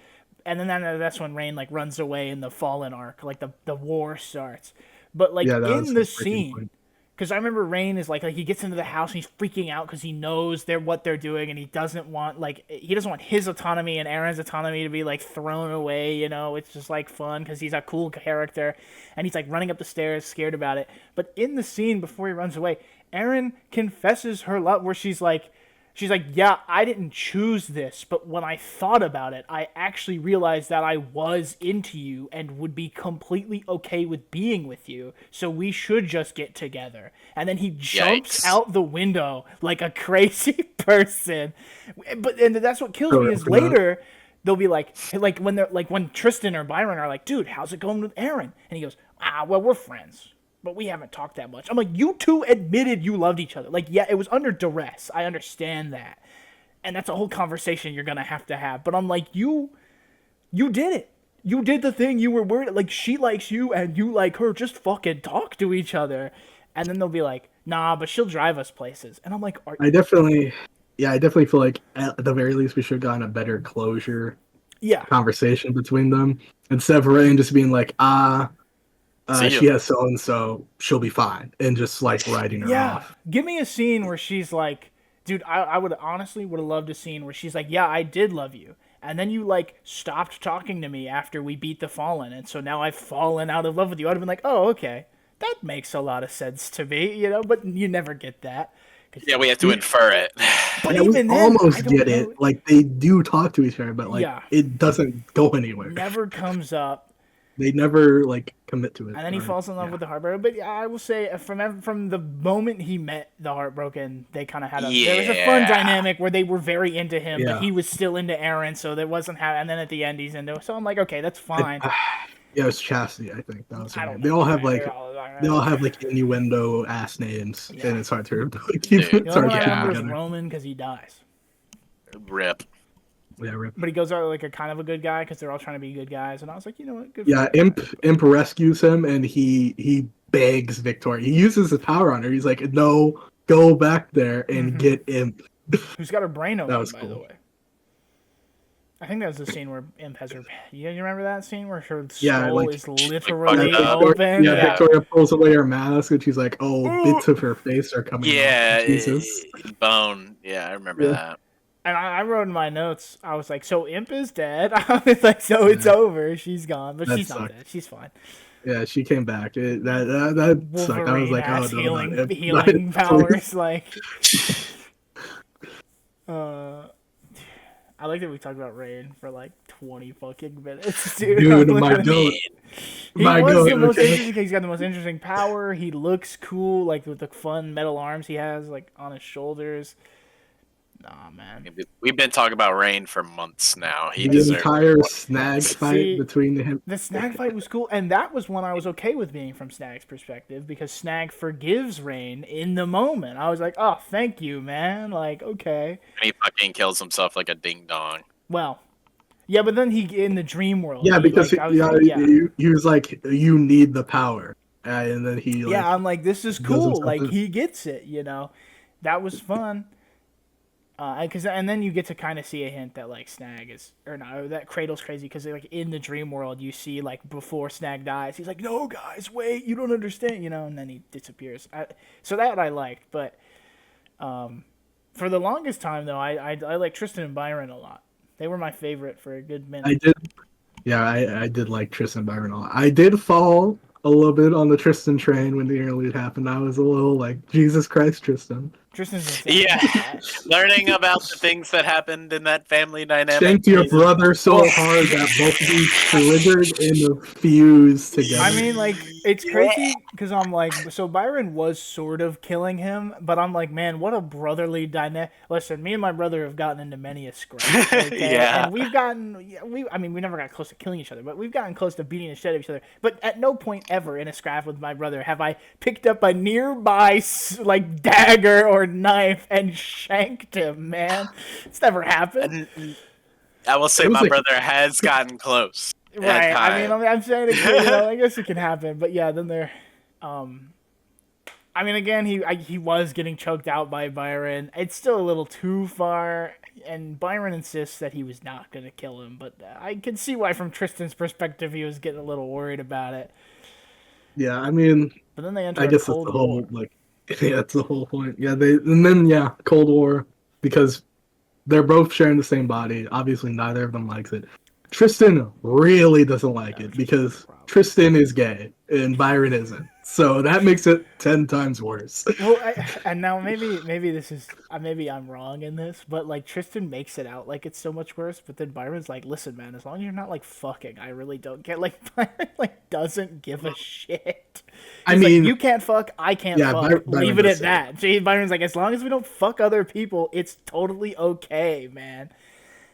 and then that's when Rain runs away in the Fallen arc, like the war starts. But yeah, that was in the his breaking scene. point. Because I remember Rain is like he gets into the house and he's freaking out because he knows what they're doing and he doesn't want his autonomy and Aaron's autonomy to be thrown away. It's just fun because he's a cool character and he's running up the stairs scared about it. But in the scene before he runs away, Aaron confesses her love where she's like, yeah, I didn't choose this, but when I thought about it, I actually realized that I was into you and would be completely okay with being with you, so we should just get together. And then he jumps Yikes. out the window like a crazy person. And that's what kills me is I forgot. later they'll be when Tristan or Byron are like, dude, how's it going with Aaron? And he goes, well, we're friends. But we haven't talked that much. I'm like, you two admitted you loved each other. Yeah, it was under duress. I understand that. And that's a whole conversation you're going to have. But I'm like, you did it. You did the thing you were worried. She likes you and you like her. Just fucking talk to each other. And then they'll be like, nah, but she'll drive us places. And I'm like, I definitely, yeah, I definitely feel like at the very least we should have gotten a better closure yeah. conversation between them instead of Rain just being like, See you. she has so and so, she'll be fine, and just like writing her Yeah. off. Give me a scene where she's like, dude, I would honestly would have loved a scene where she's like, yeah, I did love you. And then you like stopped talking to me after we beat the Fallen, and so now I've fallen out of love with you. I'd have been like, oh, okay, that makes a lot of sense to me, you know. But you never get that. Yeah, we have to infer it. But Yeah, we even then, I almost don't get know. it. Like they do talk to each other, but like Yeah. it doesn't go anywhere. Never comes up. They never like commit to it. And then he or- falls in love yeah. with the Heartbroken. But yeah, I will say from the moment he met the Heartbroken, they kind of had there was a fun Yeah. dynamic where they were very into him, Yeah. but he was still into Aaron, so there wasn't and then at the end he's into. So I'm like, okay, that's fine. Yeah, it was Chastity. I think that was. I Her don't name. know. They all have like innuendo ass names, Yeah. and it's hard to keep. Dude. It's The only hard one to I keep remember is together. Roman because he dies. Rip. Yeah, rip. But he goes out like a kind of a good guy because they're all trying to be good guys, and I was like, you know what, good. Yeah, for him. Imp rescues him, and he begs Victoria. He uses his power on her. He's like, "No, go back there and get Imp." Who's got her brain open, was by cool. the way. I think that was the scene where Imp has her. You remember that scene where her Yeah, skull like- is literally Yeah, open? Yeah, Yeah. Victoria pulls away her mask, and she's like, "Oh, bits of her face are coming Yeah, off." Jesus. bone. Yeah, I remember Yeah. that. And I wrote in my notes, I was like, so Imp is dead. I was like, so it's over. She's gone. But That she's not sucked. dead. She's fine. Yeah, she came back. That sucked. I was Wolverine like, has "Oh no, healing, not Imp." healing powers. Like, I like that we talked about Rain for like 20 fucking minutes, dude. Dude, I'm my literally- goat. He My was goat, the most okay. interesting. He's got the most interesting power. He looks cool, like with the fun metal arms he has, like on his shoulders. Nah, man. We've been talking about Rain for months now. He The deserves entire it. snag See, fight between him. The Snag fight was cool, and that was one I was okay with being from Snag's perspective because Snag forgives Rain in the moment. I was like, oh, thank you, man. Like, okay. And he fucking kills himself like a ding dong. Well, yeah, but then he in the dream world. Yeah, he, because like, I was like, yeah. he was like, "You need the power," and then he like, Yeah, I'm like, this is does cool. himself Like in. he gets it, you know. That was fun. And then you get to kind of see a hint that like Snag is, or no, that Cradle's crazy because like in the dream world you see like before Snag dies, he's like, no guys, wait, you don't understand, you know, and then he disappears. So that I liked, but for the longest time though, I like Tristan and Byron a lot. They were my favorite for a good minute. I did. Yeah, I did like Tristan Byron a lot. I did fall a little bit on the Tristan train when the interlude happened. I was a little like, Jesus Christ, Tristan. Tristan's insane. Yeah. Learning about the things that happened in that family dynamic. Shanked your Jesus. brother so hard that both of you triggered and fused together. I mean, like, it's crazy because I'm like, so Byron was sort of killing him, but I'm like, man, what a brotherly dynamic. Listen, me and my brother have gotten into many a scrap. Okay? Yeah. And I mean, we never got close to killing each other, but we've gotten close to beating the shit out of each other. But at no point ever in a scrap with my brother have I picked up a nearby, like, dagger or knife and shanked him, man. It's never happened. And I will say It was my like- brother has gotten close. at Right. I times. mean, I'm saying it, you know, I guess it can happen, but yeah, then there, I mean, again, he was getting choked out by Byron. It's still a little too far, and Byron insists that he was not going to kill him, but I can see why, from Tristan's perspective, he was getting a little worried about it. Yeah, I mean, But then they enter I a guess that's Cold the whole War. like, yeah, that's the whole point. Yeah, Cold War, because they're both sharing the same body. Obviously, neither of them likes it. Tristan really doesn't like it because Tristan is gay and Byron isn't. So that makes it 10 times worse. Well, and now maybe this is maybe I'm wrong in this, but like Tristan makes it out like it's so much worse, but then Byron's like, "Listen, man, as long as you're not like fucking, I really don't care." Like Byron like doesn't give a shit. I He's mean, like, you can't fuck, I can't yeah, fuck. Byron Leave it does at say that. See, Byron's like, as long as we don't fuck other people, it's totally okay, man.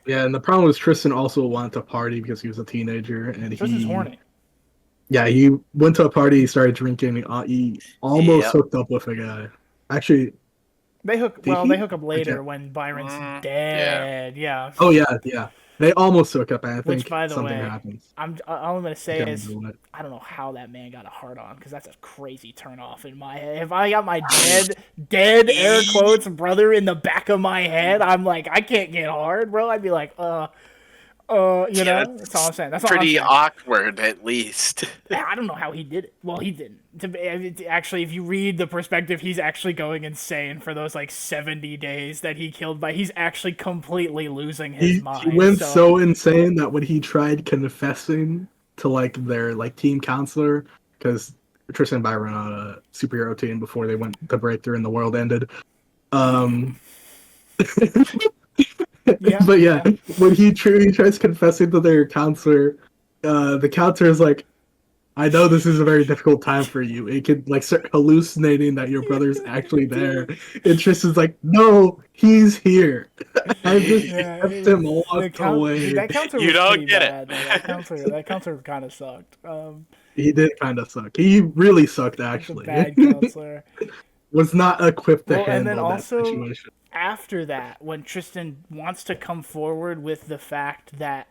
yeah, and the problem was Tristan also wanted to party because he was a teenager and Tristan's horny. Yeah, he went to a party, he started drinking, he almost Yep. hooked up with a guy. Actually, They hook Did well, he? they hook up later Okay. when Byron's Yeah. dead. Yeah. oh yeah. They almost hook up, and I Which, think by the something way, happens. all I'm gonna I say can't is remember what. I don't know how that man got a hard on because that's a crazy turn off in my head. If I got my dead air quotes brother in the back of my head, I'm like I can't get hard, bro. I'd be like, you Yeah, know. That's all I'm saying. That's all I'm pretty saying. awkward, at least. I don't know how he did it. Well, he didn't. Actually, if you read the perspective, he's actually going insane for those like 70 days that he killed by. He's actually completely losing his He mind. went So so insane that when he tried confessing to like their like team counselor, because Tristan and Byron on a superhero team before they went to breakthrough and the world ended. Um, yeah, but yeah, yeah. when he tries confessing to their counselor, the counselor is like, I know this is a very difficult time for you. It could like start hallucinating that your brother's actually there. And Tristan's like, no, he's here. I just Yeah, kept him locked dude, away. that counselor You was don't pretty get bad. it. Though. That counselor kind of sucked. He did kind of suck. He really sucked, The actually. bad counselor. Was not equipped to Well, and then handle that also situation. after that, when Tristan wants to come forward with the fact that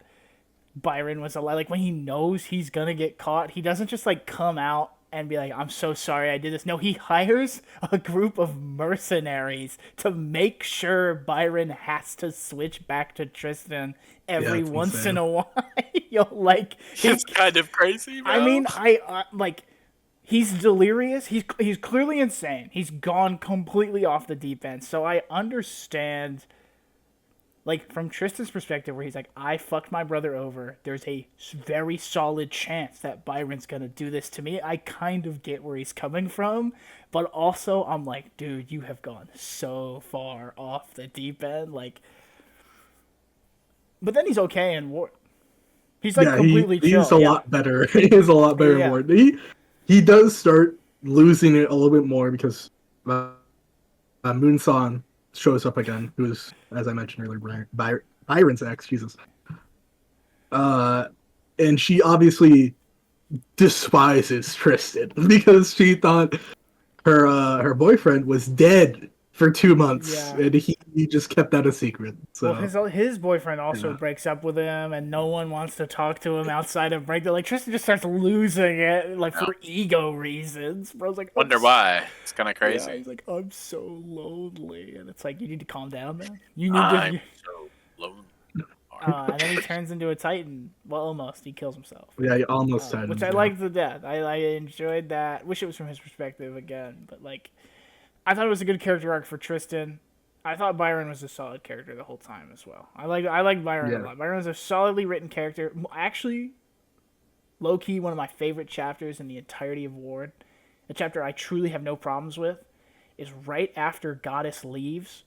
Byron was alive, like when he knows he's gonna get caught, he doesn't just like come out and be like, I'm so sorry I did this. No, he hires a group of mercenaries to make sure Byron has to switch back to Tristan every it's once insane. in a while. Like It's kind of crazy, bro. I mean, I like he's delirious. He's clearly insane. He's gone completely off the deep end. So I understand like from Tristan's perspective where he's like I fucked my brother over. There's a very solid chance that Byron's going to do this to me. I kind of get where he's coming from, but also I'm like, dude, you have gone so far off the deep end like but then he's okay in war. He's like Yeah, completely he's chill. a Yeah. lot better. He's a lot better Yeah. for it. He does start losing it a little bit more because Moonsong shows up again, who's, as I mentioned earlier, Byron's ex, Jesus. And she obviously despises Tristan because she thought her boyfriend was dead for 2 months, Yeah. and he just kept that a secret. So Well, his boyfriend also yeah. breaks up with him, and no one wants to talk to him outside of break. Like Tristan just starts losing it, like Yeah. for ego reasons. Bro's like, Wonder why. It's kind of Yeah, crazy. he's like, I'm so lonely, and it's like you need to calm down, man. You need I'm to. so lonely. And then he turns into a Titan. Well, almost. He kills himself. Yeah, he almost had Which him, I yeah. liked the death. I enjoyed that. Wish it was from his perspective again, but like, I thought it was a good character arc for Tristan. I thought Byron was a solid character the whole time as well. I like Byron a Yeah. lot. Byron was a solidly written character. Actually, low key one of my favorite chapters in the entirety of Ward. A chapter I truly have no problems with is right after Goddess leaves,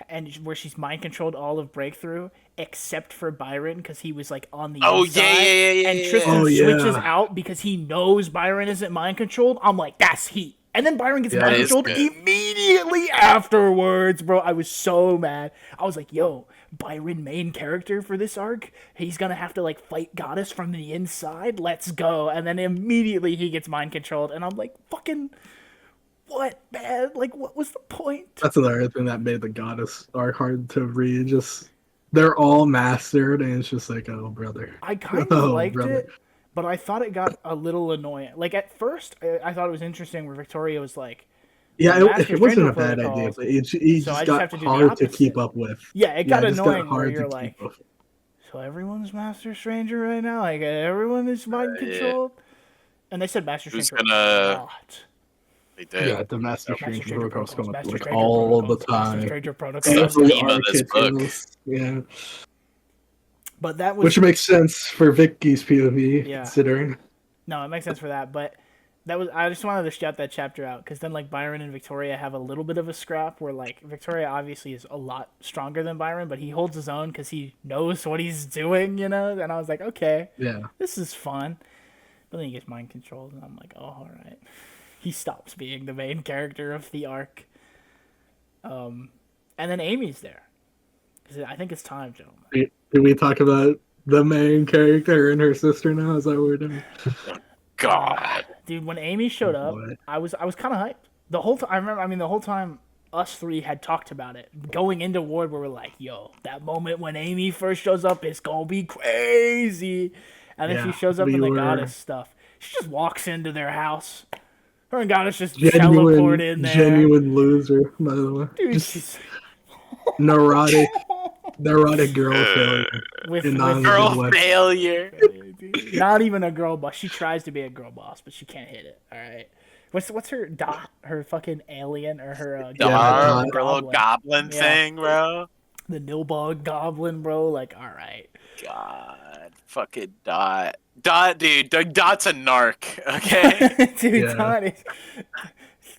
and where she's mind controlled all of Breakthrough except for Byron because he was like on the Oh, inside. yeah. And Tristan Oh, yeah. switches out because he knows Byron isn't mind controlled. I'm like, that's heat. And then Byron gets Yeah, mind that is controlled good. immediately afterwards, bro. I was so mad. I was like, yo, Byron main character for this arc. He's gonna have to like fight Goddess from the inside. Let's go. And then immediately he gets mind controlled, and I'm like, fucking what, man? Like, what was the point? That's another thing that made the Goddess arc hard to read. Just they're all mastered, and it's just like, oh brother. I kind of Oh, liked brother. it, but I thought it got a little annoying. Like at first, I thought it was interesting where Victoria was like, Yeah, the Master it wasn't Stranger a bad idea, protocols, but it so just I just got have to do the hard to keep opposite. up with. Yeah, it got it just annoying got where hard you're to like, keep up. so everyone's Master Stranger right now? Like everyone is mind Yeah. controlled? And they said Master Who's Stranger a gonna- lot. They did. Yeah, the Master Master Stranger Stranger protocols come up Master like Stranger all the protocols, Master time. Stranger protocols. That's the Every theme of arc this it book. feels- Yeah, But that was which makes sense for Vicky's POV, Yeah. considering. No, it makes sense for that, but that was I just wanted to shout that chapter out because then like Byron and Victoria have a little bit of a scrap where like Victoria obviously is a lot stronger than Byron, but he holds his own because he knows what he's doing, you know. And I was like, okay, Yeah, this is fun. But then he gets mind controlled, and I'm like, oh, all right. He stops being the main character of the arc. And then Amy's there. 'Cause I think it's time, gentlemen. Did we talk about the main character and her sister now? Is that what we're doing? God. Dude, when Amy showed up, Boy. I was kind of hyped. The whole time, I remember, I mean, the whole time us three had talked about it going into Ward, where we're like, yo, that moment when Amy first shows up is gonna be crazy. And then she shows up in the Goddess stuff. She just walks into their house. Her and Goddess just teleport in there. Genuine loser, by the way. Dude, just she's neurotic girl failure. with Girl failure. Not even a girl boss. She tries to be a girl boss, but she can't hit it. All right. What's her dot? Her fucking alien or her little goblin thing, bro. The Nilbog goblin, bro. Like, all right. God, fucking Dot. Dude, Dot's a narc. Okay. Dude, Dot is.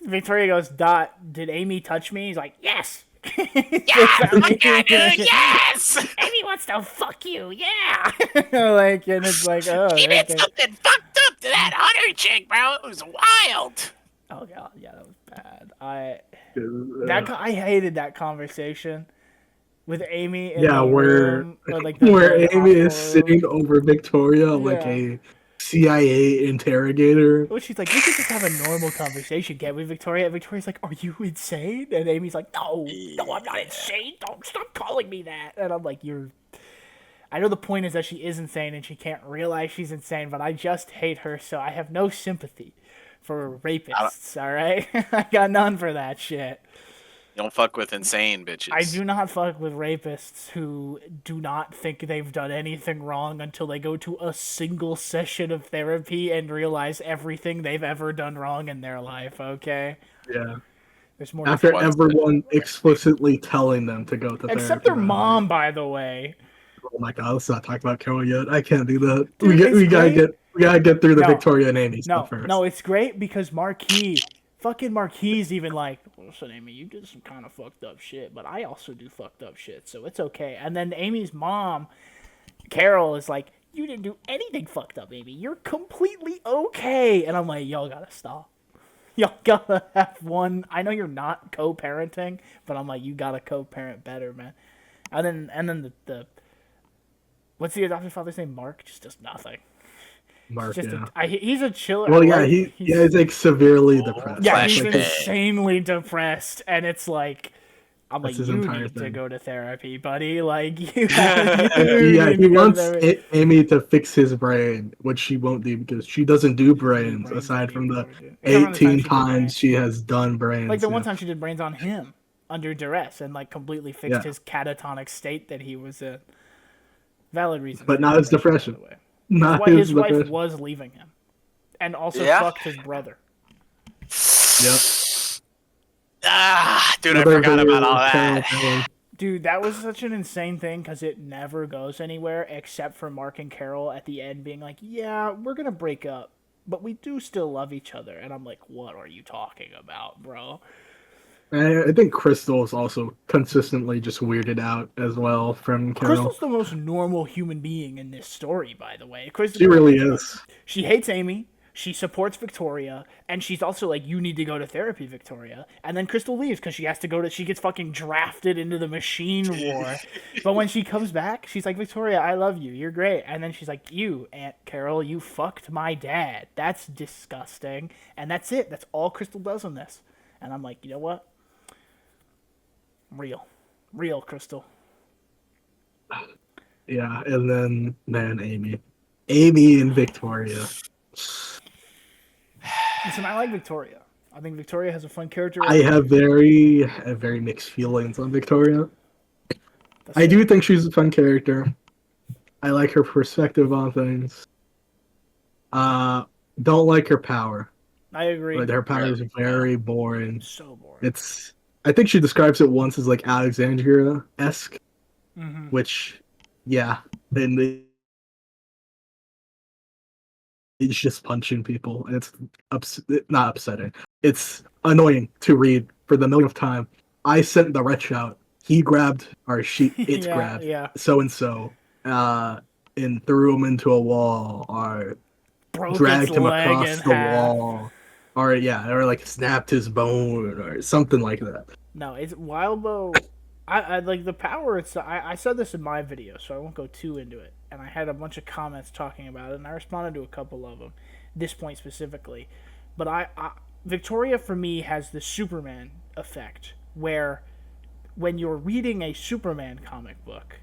Victoria goes, Dot, did Amy touch me? He's like, yes. Yes, yes. Amy wants to fuck you, yeah. Like, and it's like, oh, she did something fucked up to that hunter chick, bro. It was wild. Oh god, yeah, that was bad. I hated that conversation with Amy. In the room, where Amy is sitting over Victoria like a CIA interrogator. Well, she's like, we could just have a normal conversation, can't we, Victoria? And Victoria's like, are you insane? And Amy's like, no, I'm not insane. Don't stop calling me that. And I'm like, I know the point is that she is insane and she can't realize she's insane, but I just hate her, so I have no sympathy for rapists, all right? I got none for that shit. You don't fuck with insane bitches. I do not fuck with rapists who do not think they've done anything wrong until they go to a single session of therapy and realize everything they've ever done wrong in their life, okay? Yeah. There's more after everyone explicitly telling them to go to therapy. Except their mom, by the way. Oh my god, let's not talk about Carol yet. I can't do that. Dude, we gotta get through the Victoria and Amy stuff first. No, it's great because fucking Marquis even like, listen, Amy, you did some kind of fucked up shit, but I also do fucked up shit, so it's okay. And then Amy's mom, Carol, is like, you didn't do anything fucked up, Amy. You're completely okay. And I'm like, y'all gotta stop. Y'all gotta have one. I know you're not co-parenting, but I'm like, you gotta co-parent better, man. And then the what's the adopted father's name? Mark just does nothing. Mark, he's a chiller. Well, yeah, he's like severely depressed. Yeah, he's insanely depressed, and it's like, I'm like, you need to go to therapy, buddy. Like, he wants Amy to fix his brain, which she won't do because she doesn't do brains aside from the 18 times she has done brains. Like the one time she did brains on him under duress and like completely fixed his catatonic state that he was in. Valid reason, but not his depression. His wife was leaving him, and also fucked his brother. Yep. Dude, I forgot about all that. Dude, that was such an insane thing because it never goes anywhere except for Mark and Carol at the end being like, "Yeah, we're gonna break up, but we do still love each other." And I'm like, "What are you talking about, bro?" I think Crystal is also consistently just weirded out as well from Carol. Crystal's the most normal human being in this story, by the way. She really is. She hates Amy. She supports Victoria, and she's also like, you need to go to therapy, Victoria. And then Crystal leaves because she has to go to. She gets fucking drafted into the machine war. But when she comes back, she's like, Victoria, I love you. You're great. And then she's like, you, Aunt Carol, you fucked my dad. That's disgusting. And that's it. That's all Crystal does in this. And I'm like, you know what? Real Crystal. Yeah, and then Amy and Victoria. Listen, I like Victoria. I think Victoria has a fun character. I have very mixed feelings on Victoria. I do think she's a fun character. I like her perspective on things. Don't like her power. I agree. Like, her power is very boring. So boring. I think she describes it once as like Alexandria-esque, which, yeah, and it's just punching people. And it's not upsetting. It's annoying to read for the millionth time. I sent the wretch out. He grabbed, or it grabbed so and so, and threw him into a wall, or dragged him across the wall. Or like snapped his bone or something like that. No, it's Wildbow. I like the power. I said this in my video, so I won't go too into it. And I had a bunch of comments talking about it, and I responded to a couple of them. This point specifically, but Victoria for me has the Superman effect where when you're reading a Superman comic book,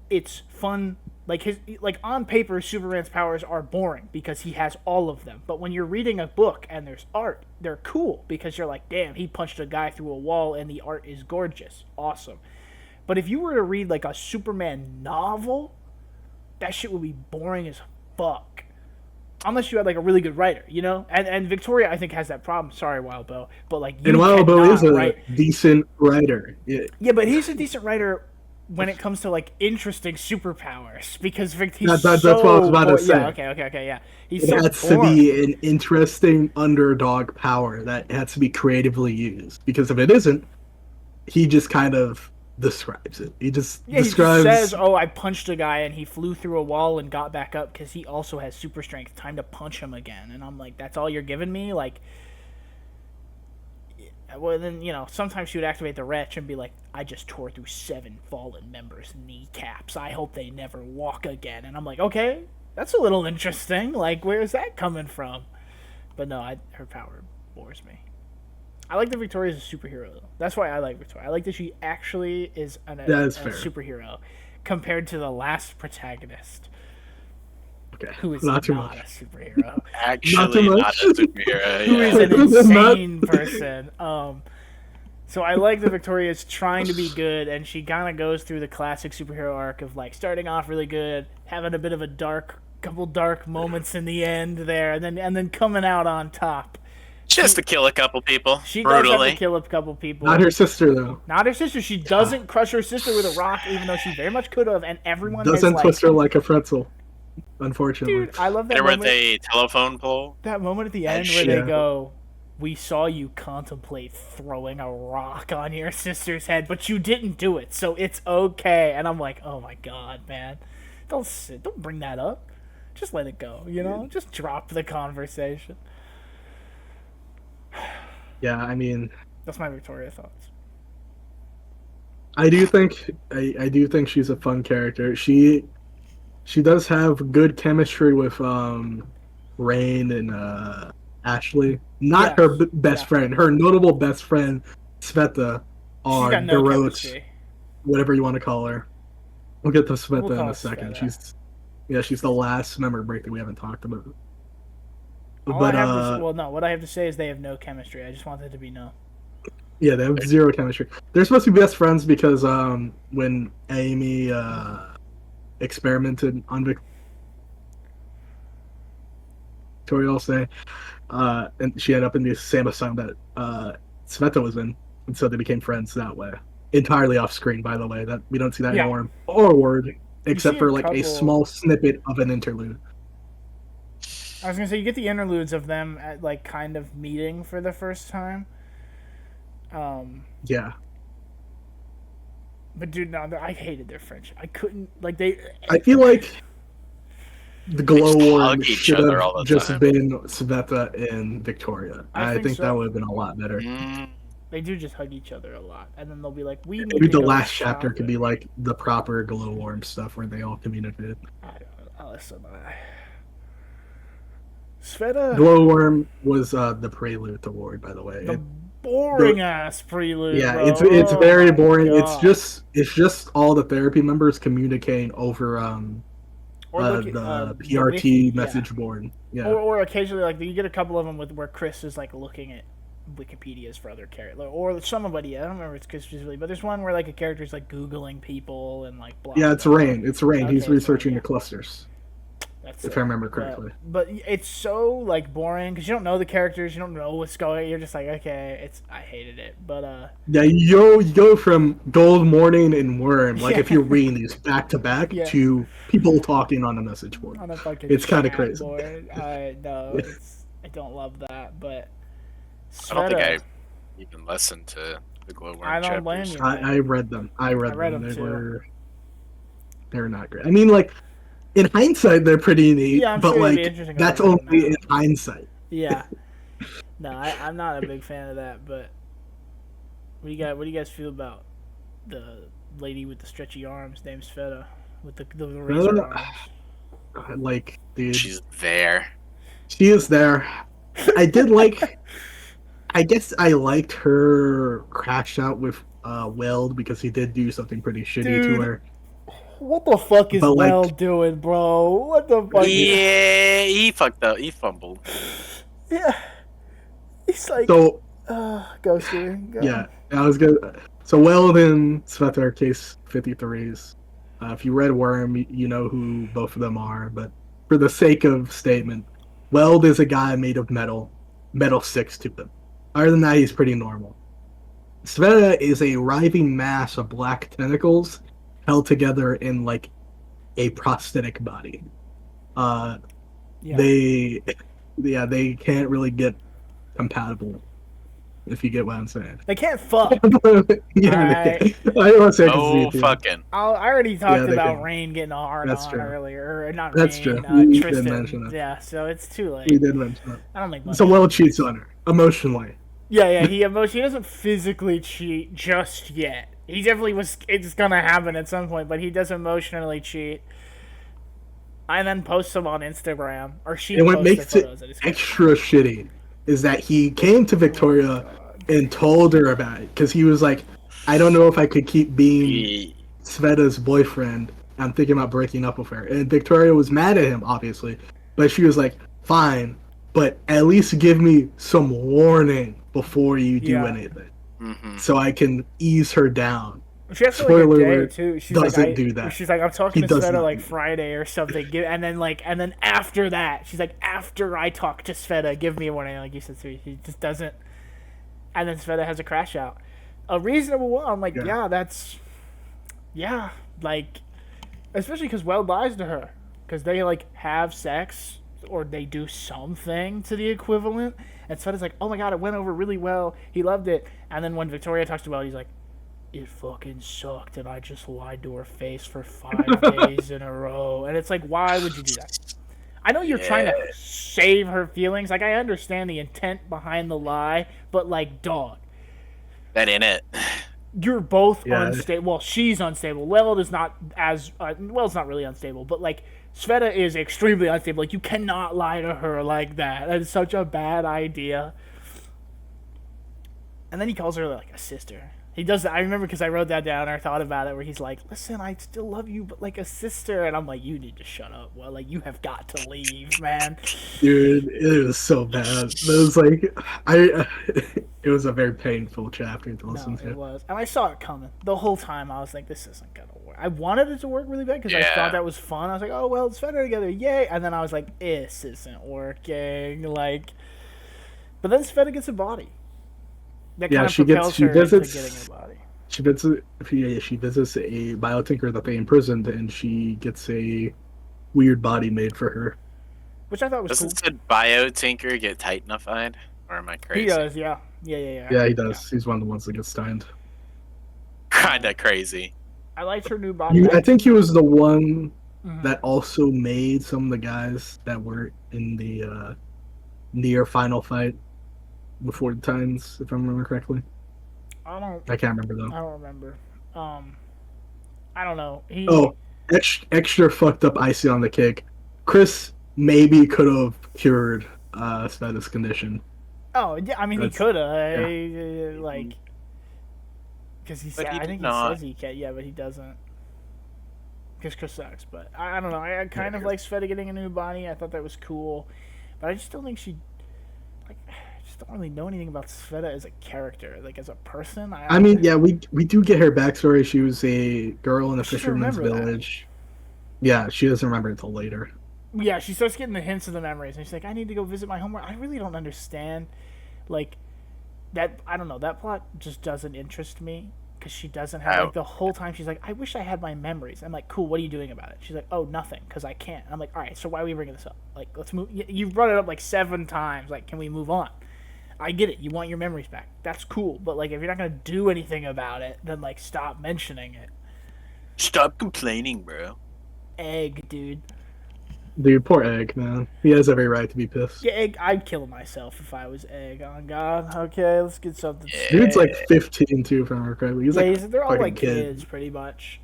it's fun. Like on paper, Superman's powers are boring because he has all of them. But when you're reading a book and there's art, they're cool because you're like, damn, he punched a guy through a wall and the art is gorgeous, awesome. But if you were to read like a Superman novel, that shit would be boring as fuck. Unless you had like a really good writer, you know? And Victoria, I think, has that problem. Sorry, Wild Bill, but like you And Wild Bill cannot is a write. decent writer. Yeah, but he's a decent writer when it comes to like interesting superpowers because he's That's what I was about to say. Yeah, okay, yeah. He's It so has boring. to be an interesting underdog power that has to be creatively used. Because if it isn't, he just kind of describes it. He just describes. He just says, "Oh, I punched a guy and he flew through a wall and got back up because he also has super strength. Time to punch him again." And I'm like, "That's all you're giving me?" Like, well, then sometimes she would activate the wretch and be like, "I just tore through 7 fallen members' kneecaps. I hope they never walk again." And I'm like, "Okay, that's a little interesting. Like, where is that coming from?" But no, her power bores me. I like that Victoria's a superhero, though. That's why I like Victoria. I like that she actually is a superhero compared to the last protagonist, who is not a superhero. Actually, not a superhero. Who is an insane person. So I like that Victoria is trying to be good, and she kind of goes through the classic superhero arc of like starting off really good, having a bit of a couple dark moments in the end there, and then coming out on top. Just to kill a couple people. She brutally. does have to kill a couple people. Not her sister, though. Not her sister. She doesn't crush her sister with a rock, even though she very much could have, and everyone doesn't twist her like a pretzel. Unfortunately. Dude, I love that There moment. with a telephone pole. That moment at the end where they go, "We saw you contemplate throwing a rock on your sister's head, but you didn't do it, so it's okay." And I'm like, "Oh my god, man. Don't bring that up. Just let it go, Just drop the conversation." Yeah, I mean, that's my Victoria thoughts. I do think she's a fun character. She does have good chemistry with Rain and Ashley. Not her best friend. Her notable best friend, Sveta, or Dorot, whatever you want to call her. We'll get to Sveta in a second. Sveta. She's the last member break that we haven't talked about. What I have to say is they have no chemistry. I just want that to be known. Yeah, they have zero chemistry. They're supposed to be best friends because when Amy experimented on Victoria, I'll say, and she ended up in the same asylum that Sveta was in, and so they became friends that way. Entirely off screen, by the way. That we don't see that anymore or word, except for like a small snippet of an interlude. I was gonna say you get the interludes of them at like kind of meeting for the first time. Yeah. But dude, no, I hated their friendship. I couldn't I feel like the Glowworm should have just been Sveta and Victoria. I think that would have been a lot better. They do just hug each other a lot, and then they'll be like, "We need maybe to the last chapter could be like the proper Glowworm stuff where they all communicate." Listen, Sveta. Glowworm was the prelude to Ward, by the way. The boring ass prelude. Yeah, bro. it's very boring. It's just all the therapy members communicating over the PRT message board. Yeah. Or occasionally, like you get a couple of them where Chris is like looking at Wikipedia's for other characters, or somebody. I don't remember if it's Chris specifically, but there's one where like a character's like googling people and like blah. Yeah, it's Rain. It's Rain. Okay, he's researching the clusters. If I remember correctly. But it's so like boring because you don't know the characters, you don't know what's going. You're just like, okay, I hated it, but yeah, you go from Gold Morning and Worm, like if you're reading these back to back, to people talking on a message board. It's kind of crazy. I don't love that, but I don't think I even listened to the Glowworm. I don't blame you. I read them. I read them. They were not great. I mean, like. In hindsight, they're pretty neat, but like that's only in hindsight. Yeah. No, I'm not a big fan of that. But what do you guys feel about the lady with the stretchy arms, named Sveta, with the razor arms? Like, dude, she's there. She is there. I did like. I guess I liked her crash out with Weld because he did do something pretty shitty to Dude, her. what the fuck is But Well like, doing, bro? What the fuck is... Yeah, he fucked up. He fumbled. Yeah, he's like, so go Stewie, yeah, go. I was good. So Weld and Sveta are case 53s. If you read Worm, you know who both of them are. But for the sake of statement, Weld is a guy made of metal. Metal sticks to him. Other than that, he's pretty normal. Sveta is a writhing mass of black tentacles held together in like a prosthetic body. Uh, Yeah. they, yeah, they can't really get compatible. If you get what I'm saying. They can't fuck. Yeah, Alright. they can. I don't want to say Oh, because fucking. I already Yeah, talked they about can. Rain getting a hard That's on true. earlier. Or not That's Rain, true. We did Tristan. mention that. Yeah, so it's too late. We did mention that. I don't make money. So Will cheats on her emotionally. Yeah, he doesn't physically cheat just yet. He definitely was. It's gonna happen at some point, but he does emotionally cheat. And then posts them on Instagram, or she And what posts the makes it photos. extra shitty is that he came to Victoria and told her about it because he was like, I don't know if I could keep being He, Sveta's boyfriend. I'm thinking about breaking up with her. And Victoria was mad at him, obviously. But she was like, fine, but at least give me some warning before you do anything. mhm. So I can ease her down. She has to like Spoiler a day alert, too. She's doesn't like, do that. She's like, I'm talking He to does Sveta not like do that. Friday or something. And then after that, she's like, after I talk to Sveta, give me a warning. Like you said, so he just doesn't. And then Sveta has a crash out, a reasonable one. I'm like, yeah, like, especially because Weld lies to her, because they like have sex or they do something to the equivalent. And Sveta's like, oh my god, it went over really well. He loved it. And then when Victoria talks to Weld, he's like, it fucking sucked, and I just lied to her face for 5 days in a row. And it's like, why would you do that? I know you're trying to save her feelings. Like, I understand the intent behind the lie, but like, dog, That ain't it. you're both Yeah. unstable. Well, she's unstable. Weld is not as Weld's not really unstable, but like Sveta is extremely unstable. Like, you cannot lie to her like that. That is such a bad idea. And then he calls her like a sister. He does that. I remember because I wrote that down. I thought about it, where he's like, "Listen, I still love you, but like a sister." And I'm like, "You need to shut up. Well, like you have got to leave, man." Dude, it was so bad. It was like, it was a very painful chapter to listen No, to. it was, and I saw it coming the whole time. I was like, "This isn't gonna work." I wanted it to work really bad because I thought that was fun. I was like, "Oh well, it's better together, yay!" And then I was like, "This isn't working." Like, but then Sveta gets a body. That kind of propels her into getting a body. She visits a biotinker that they imprisoned, and she gets a weird body made for her. Which I thought was Doesn't cool. said Bio Tinker get Titanified? Or am I crazy? He does, yeah. Yeah, he does. He's one of the ones that gets stined. Kinda crazy. I liked her new body. I think he was the one Mhm. that also made some of the guys that were in the near final fight before the Titans, if I remember correctly. I can't remember though. I don't remember. I don't know. Extra fucked up icing on the cake. Chris maybe could have cured Sveta's condition. Oh yeah, I mean he could have like because he But said he I think did he not. says he can, yeah, but he doesn't. Because Chris sucks, but I don't know. I kind of like Sveta getting a new body. I thought that was cool, but I just don't think she like. I just don't really know anything about Sveta as a character, like as a person. I mean, yeah, we do get her backstory. She was a girl in a She doesn't fisherman's remember that. village. Yeah, she doesn't remember until later. Yeah, she starts getting the hints of the memories, and she's like, "I need to go visit my homeworld." I really don't understand, like that. I don't know. That plot just doesn't interest me because she doesn't have like the whole time. She's like, "I wish I had my memories." I'm like, "Cool. What are you doing about it?" She's like, "Oh, nothing, because I can't." I'm like, "All right. So why are we bringing this up? Like, let's move. You've brought it up like 7 times. Like, can we move on?" I get it. You want your memories back. That's cool. But like, if you're not gonna do anything about it, then like, stop mentioning it. Stop complaining, bro. Egg, dude. Dude, poor Egg, man. He has every right to be pissed. Yeah, Egg. I'd kill myself if I was Egg. Oh God. Okay, let's get something. Yeah. Dude's like 15 too, if I remember correctly. He's like They're all fucking like kids, pretty much.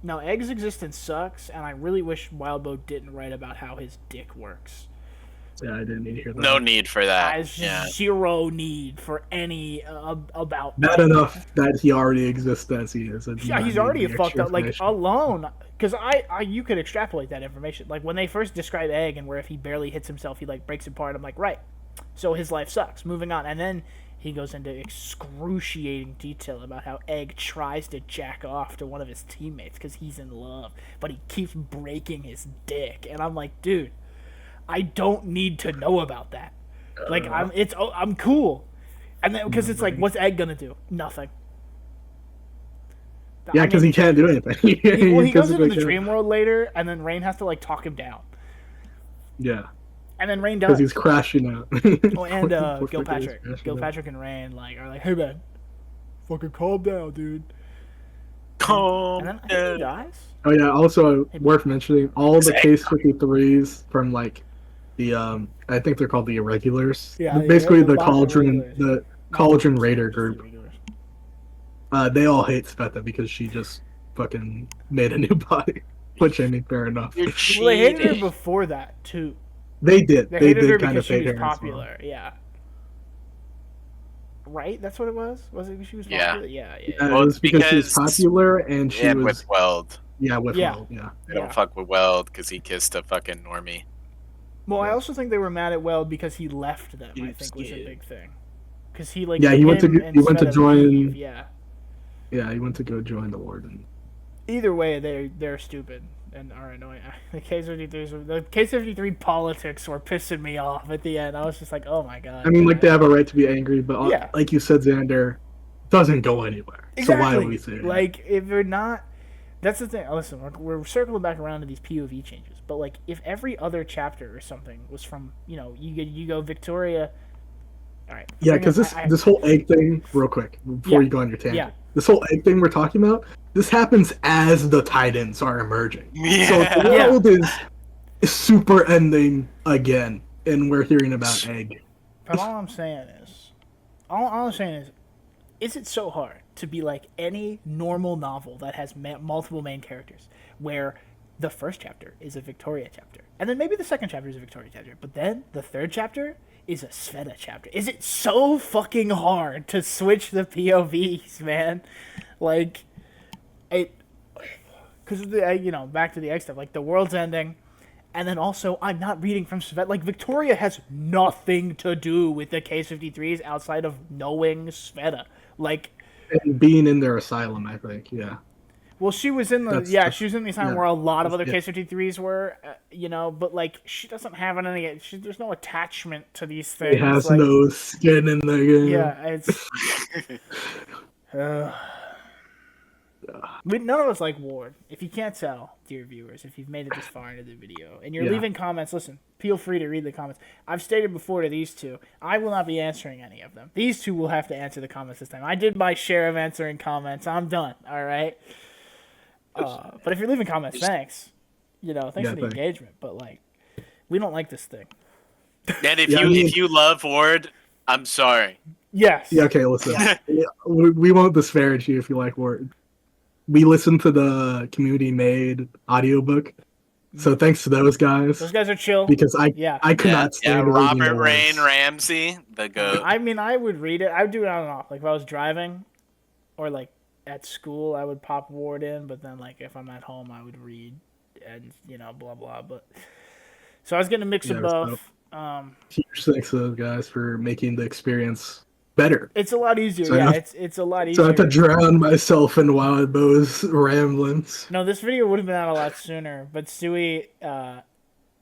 No, Egg's existence sucks, and I really wish Wildbow didn't write about how his dick works. Yeah, I didn't need to hear No that. need for that. Has Yeah. zero need for any about Bad Egg. enough that he already exists as he is. I do Yeah, not he's need already the fucked extra up. Like information. alone, because you could extrapolate that information. Like when they first describe Egg and where if he barely hits himself, he like breaks apart. I'm like, right. So his life sucks. Moving on, and then he goes into excruciating detail about how Egg tries to jack off to one of his teammates because he's in love, but he keeps breaking his dick. And I'm like, dude, I don't need to know about that. Like I'm cool. And then because it's like, what's Egg gonna do? Nothing. Yeah, because he can't do anything. He goes into physically the can't. dream world later, and then Rain has to like talk him down, Yeah, and then Rain because does. he's crashing out. Oh, and Poor fucker is Gilpatrick, crashing out. Gilpatrick and Rain like are like, hey man, fucking calm down, dude. Calm And then I think he down. dies. Oh yeah, also worth mentioning all the Case 53s from like the I think they're called the Irregulars. Yeah, Basically the not Cauldron Irregulars. the Cauldron Raider Just the group. regulars. They all hate Sveta because she just fucking made a new body. Which I mean fair enough. You're Well, they hated her cheating. before that too. They did. They They hated her did kind because of she hate was her as well. popular. Yeah. Right? That's what it was. Was it because she was Yeah. popular? Yeah. It Well, was because she was because- popular and she And was with Weld. with Yeah. Will, yeah. They don't fuck with Weld because he kissed a fucking normie. Well, I also think they were mad at Weld because he left them. I think was a Yeah. big thing. Because he like Yeah, he went to him and he went to Sveta join leave, Yeah. Yeah, he went to go join the Warden. Either way, they're stupid and are annoying. The K-53 politics were pissing me off at the end. I was just like, oh my god. I mean, like they have a right to be angry, but Yeah. like you said, Xander doesn't go anywhere. Exactly. So why are we saying? Like if you're not, that's the thing. Listen, we're circling back around to these POV changes, but like if every other chapter or something was from you go Victoria. All right. Yeah, because this whole egg thing, real quick, before Yeah. you go on your tangent, Yeah. this whole egg thing we're talking about, this happens as the Titans are emerging. So Yeah. the world is super ending again, and we're hearing about egg. But all I'm saying is it so hard to be like any normal novel that has multiple main characters, where the first chapter is a Victoria chapter, and then maybe the second chapter is a Victoria chapter, but then the third chapter is a Sveta chapter? Is it so fucking hard to switch the POVs, man? Like, because back to the egg stuff, like the world's ending. And then also, I'm not reading from Sveta. Like, Victoria has nothing to do with the K-53s outside of knowing Sveta. Like, And being in their asylum, I think, yeah. well, she was in the she was in the asylum yeah. where a lot of other Yeah. K-53s were, but like she doesn't have any. There's no attachment to these It things. has like, no skin in the game. Yeah, it's. None of us like Ward. If you can't tell, dear viewers, if you've made it this far into the video and you're Yeah. leaving comments, listen, feel free to read the comments. I've stated before to these two, I will not be answering any of them. These two will have to answer the comments this time. I did my share of answering comments. I'm done. All right. But if you're leaving comments, thanks. Thanks for the thanks. engagement. But like, we don't like this thing. And Yeah, I mean- if you love Ward, I'm sorry. Yes. Yeah, okay, listen. We won't disparage you if you like Ward. We listened to the community-made audiobook, so thanks to those guys. Those guys are chill. Because I could Yeah, not stand reading Robert the Rain words. Ramsey, the goat. I mean, I would read it. I would do it on and off. Like if I was driving, or like at school, I would pop Ward in. But then, like if I'm at home, I would read, and blah blah. But so I was getting a mix of Yeah, it was both. Huge thanks to those guys for making the experience better. It's a lot easier. So I Yeah, have- it's a lot So I easier. have to drown myself in Wild Bo's ramblings. No, this video would have been out a lot sooner. But Stewie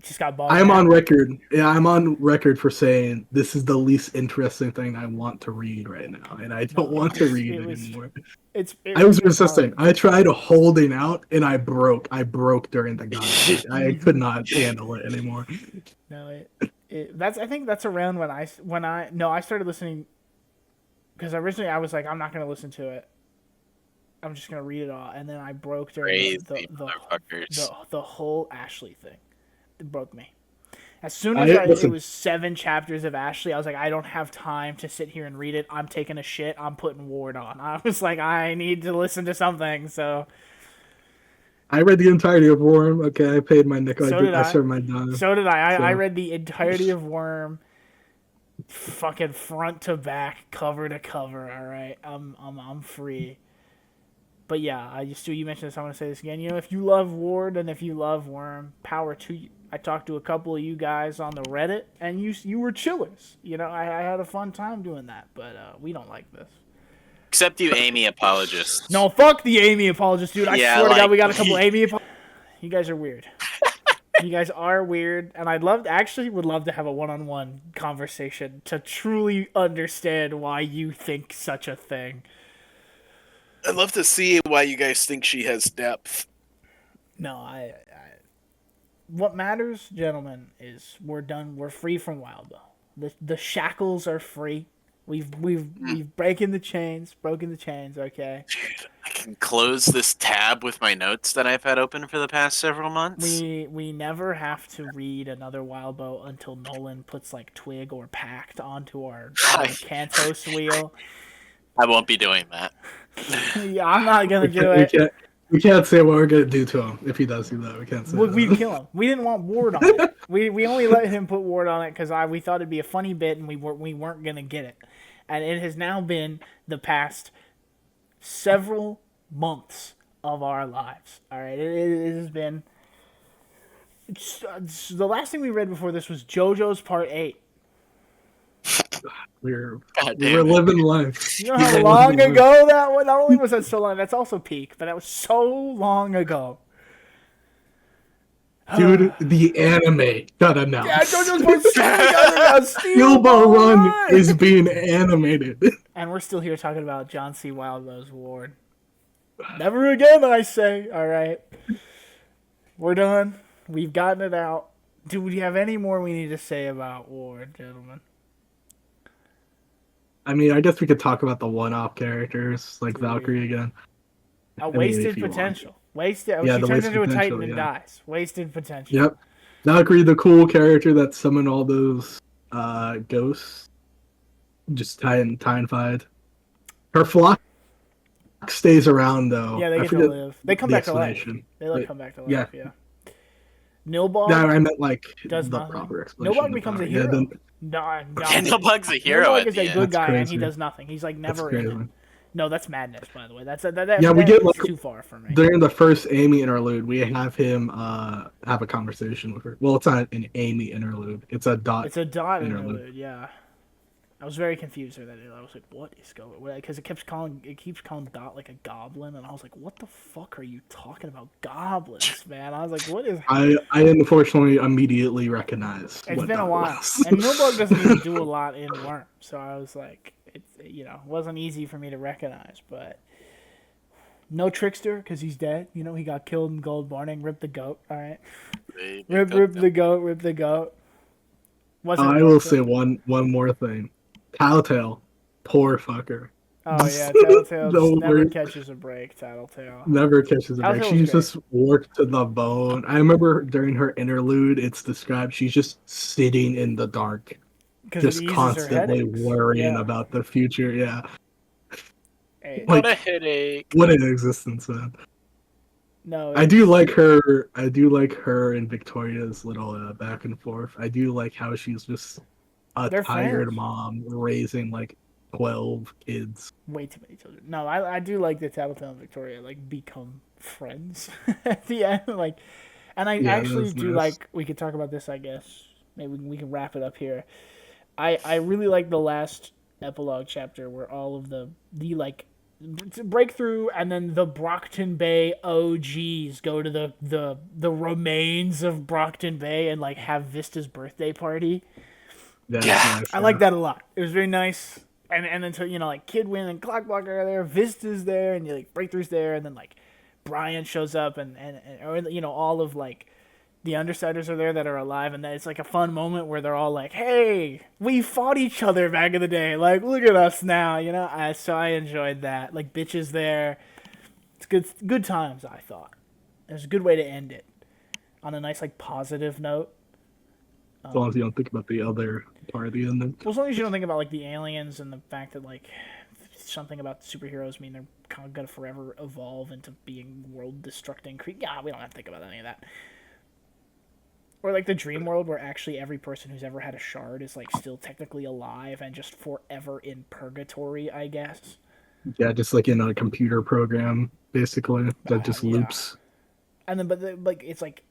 just got bought. I'm on record. Yeah, I'm on record for saying this is the least interesting thing I want to read right now, and I don't want to read it anymore. I was resisting. I tried holding out, and I broke. I broke during the gun. I could not handle it anymore. No, I think that's around when I started listening, because originally I was like, I'm not gonna listen to it. I'm just gonna read it all, and then I broke during Crazy motherfuckers. the whole Ashley thing. It broke me. As soon as it was 7 chapters of Ashley, I was like, I don't have time to sit here and read it. I'm taking a shit. I'm putting Ward on. I was like, I need to listen to something. So I read the entirety of Worm. Okay, I paid my nickel. So did I I. served my dime. So did I. I So read the entirety of Worm, fucking front to back, cover to cover. All right, I'm free. But yeah, you mentioned this. I want to say this again. If you love Ward and if you love Worm, power to you. I talked to a couple of you guys on the Reddit, and you were chillers. I had a fun time doing that, but we don't like this. Except you Amy apologists. No, fuck the Amy apologists, dude. I Yeah, swear to God, like- we got a couple Amy apologists. You guys are weird. You guys are weird, and would love to have a one-on-one conversation to truly understand why you think such a thing. I'd love to see why you guys think she has depth. No, what matters, gentlemen, is we're done. We're free from Wildbow. The shackles are free. We've broken the chains. Okay. I can close this tab with my notes that I've had open for the past several months. We never have to read another Wildbow until Nolan puts like Twig or Pact onto our Cantos wheel. I won't be doing that. Yeah, I'm not gonna do it. We can't say what we're gonna do to him if he does do that. We can't say. We'd kill him. We didn't want Ward on it. We only let him put Ward on it because we thought it'd be a funny bit and we weren't gonna get it. And it has now been the past several months of our lives. All right, it has been. The last thing we read before this was JoJo's Part 8. We were damn it. living life. You know how long ago that was? Not only was that so long, that's also peak, but that was so long ago. Dude, the anime got announced. Yeah, JoJo's Part 6 got announced. Steel Ball Run is being animated. And we're still here talking about John C. Wildbow's Ward. Never again, I say. All right. We're done. We've gotten it out. Do we have any more we need to say about Ward, gentlemen? I mean, I guess we could talk about the one-off characters, like Valkyrie again. Wasted potential. Wasted. Yeah, she the turns wasted into a Titan potential, and yeah. dies. Wasted potential. Yep. Valkyrie, the cool character that summoned all those ghosts, just Titan-fied. Her flock stays around though. Yeah, they get to live. They come back to life. They come back to life. Yeah. Nilbog. Yeah, I meant like does the nothing. proper explanation. Nilbog becomes a Yeah, hero. then, Nilbog's a hero. Nilbog at is the a end. good guy, and crazy. he does nothing. He's like never that's in crazy. it. No, that's madness, by the way. That's Yeah, we get, like, too far for me. During the first Amy interlude, we have him have a conversation with her. Well, it's not an Amy interlude. It's a Dot. It's a Dot interlude. interlude. Yeah. I was very confused with that. I was like, "What is going?" Because it keeps calling Dot like a goblin, and I was like, "What the fuck are you talking about, goblins, man?" I was like, "What is?" I unfortunately immediately recognize. It's what been a Dot while, was. and Nilbog doesn't even do a lot in Worm, so I was like, it wasn't easy for me to recognize, but no Trickster because he's dead. He got killed in Gold Morning. Rip the goat. All right, rip the goat. Wasn't I will say one more thing. Tattletale, poor fucker. Oh yeah, Tattletale No just never word. catches a break. Tattletale. Never catches a break. Tattletale was She's great. just worked to the bone. I remember during her interlude, it's described she's just sitting in the dark, 'Cause it just eases her constantly headaches. worrying Yeah. about the future. Yeah, Hey, like, What a headache. what an existence, man. no, I do like her. I do like her and Victoria's little back and forth. I do like how she's just a They're tired friends. mom raising like 12 kids. way too many children. No, I do like that Tattletale and Victoria become friends at the end. And I Yeah, actually that's do nice. we could talk about this. I guess maybe we can wrap it up here. I really like the last epilogue chapter where all of the breakthrough and then the Brockton Bay OGs go to the remains of Brockton Bay and have Vista's birthday party. That's Yeah. nice, I like that a lot. It was very nice. And then to Kidwin and Clockblocker are there, Vista's there, and Breakthrough's there, and then Brian shows up and all of the Undersiders are there that are alive, and then it's a fun moment where they're all like, "Hey, we fought each other back in the day. Look at us now." So I enjoyed that. Bitch is there. It's good times. I thought it was a good way to end it on a nice positive note. As long as you don't think about the other part of the ending. Well, as long as you don't think about the aliens and the fact that something about superheroes mean they're kind of gonna forever evolve into being world-destructing Yeah, we don't have to think about any of that. Or like the dream world where actually every person who's ever had a shard is like still technically alive and just forever in purgatory, I guess. Yeah, just like in a computer program, basically, that just Yeah. loops. And then, but like it's like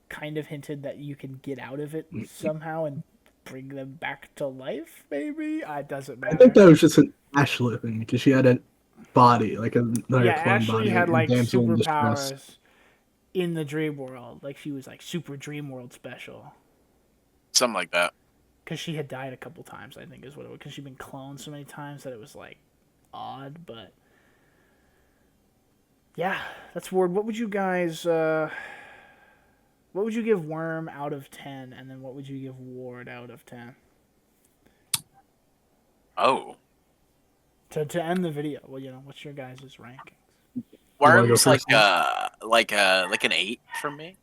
kind of hinted that you can get out of it somehow and bring them back to life. Maybe it doesn't I think matter. that was just an Ashley thing because she had a body, like another Yeah, clone Ashley body, had and like damsel in distress. superpowers in the dream world. Like she was like super dream world special Something like that. because she had died a couple times. I think is what it was because she'd been cloned so many times that it was like odd. But yeah, that's weird. What would you guys? What would you give Worm out of 10, and then what would you give Ward out of 10? Oh, To end the video, well, what's your guys' rankings? wanna go Worm's like first, Nick? like an 8 from me.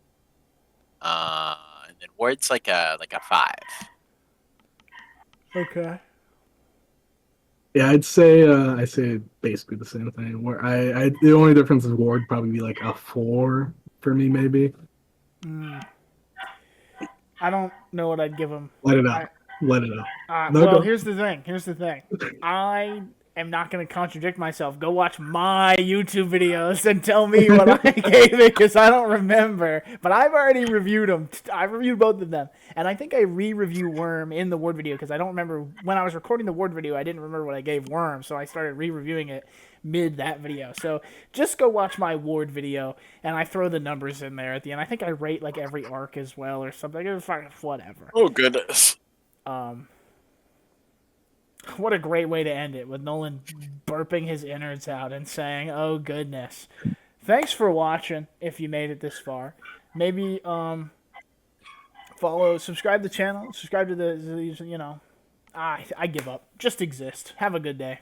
And then Ward's like a 5. Okay. Yeah, I say basically the same thing. Where I the only difference is Ward probably be like a 4 for me, maybe. I don't know what I'd give him. Let it out. Let it out. No, Well, go. here's the thing. I am not going to contradict myself. Go watch my YouTube videos and tell me what I gave it because I don't remember. But I've already reviewed them. I've reviewed both of them. And I think I re-review Worm in the Ward video because I don't remember. When I was recording the Ward video, I didn't remember what I gave Worm. So I started re-reviewing it mid that video. So just go watch my Ward video and I throw the numbers in there at the end. I think I rate like every arc as well or something. Whatever. Oh goodness. What a great way to end it with Nolan burping his innards out and saying, "Oh goodness." Thanks for watching if you made it this far. Maybe subscribe to the channel, subscribe to I give up. Just exist. Have a good day.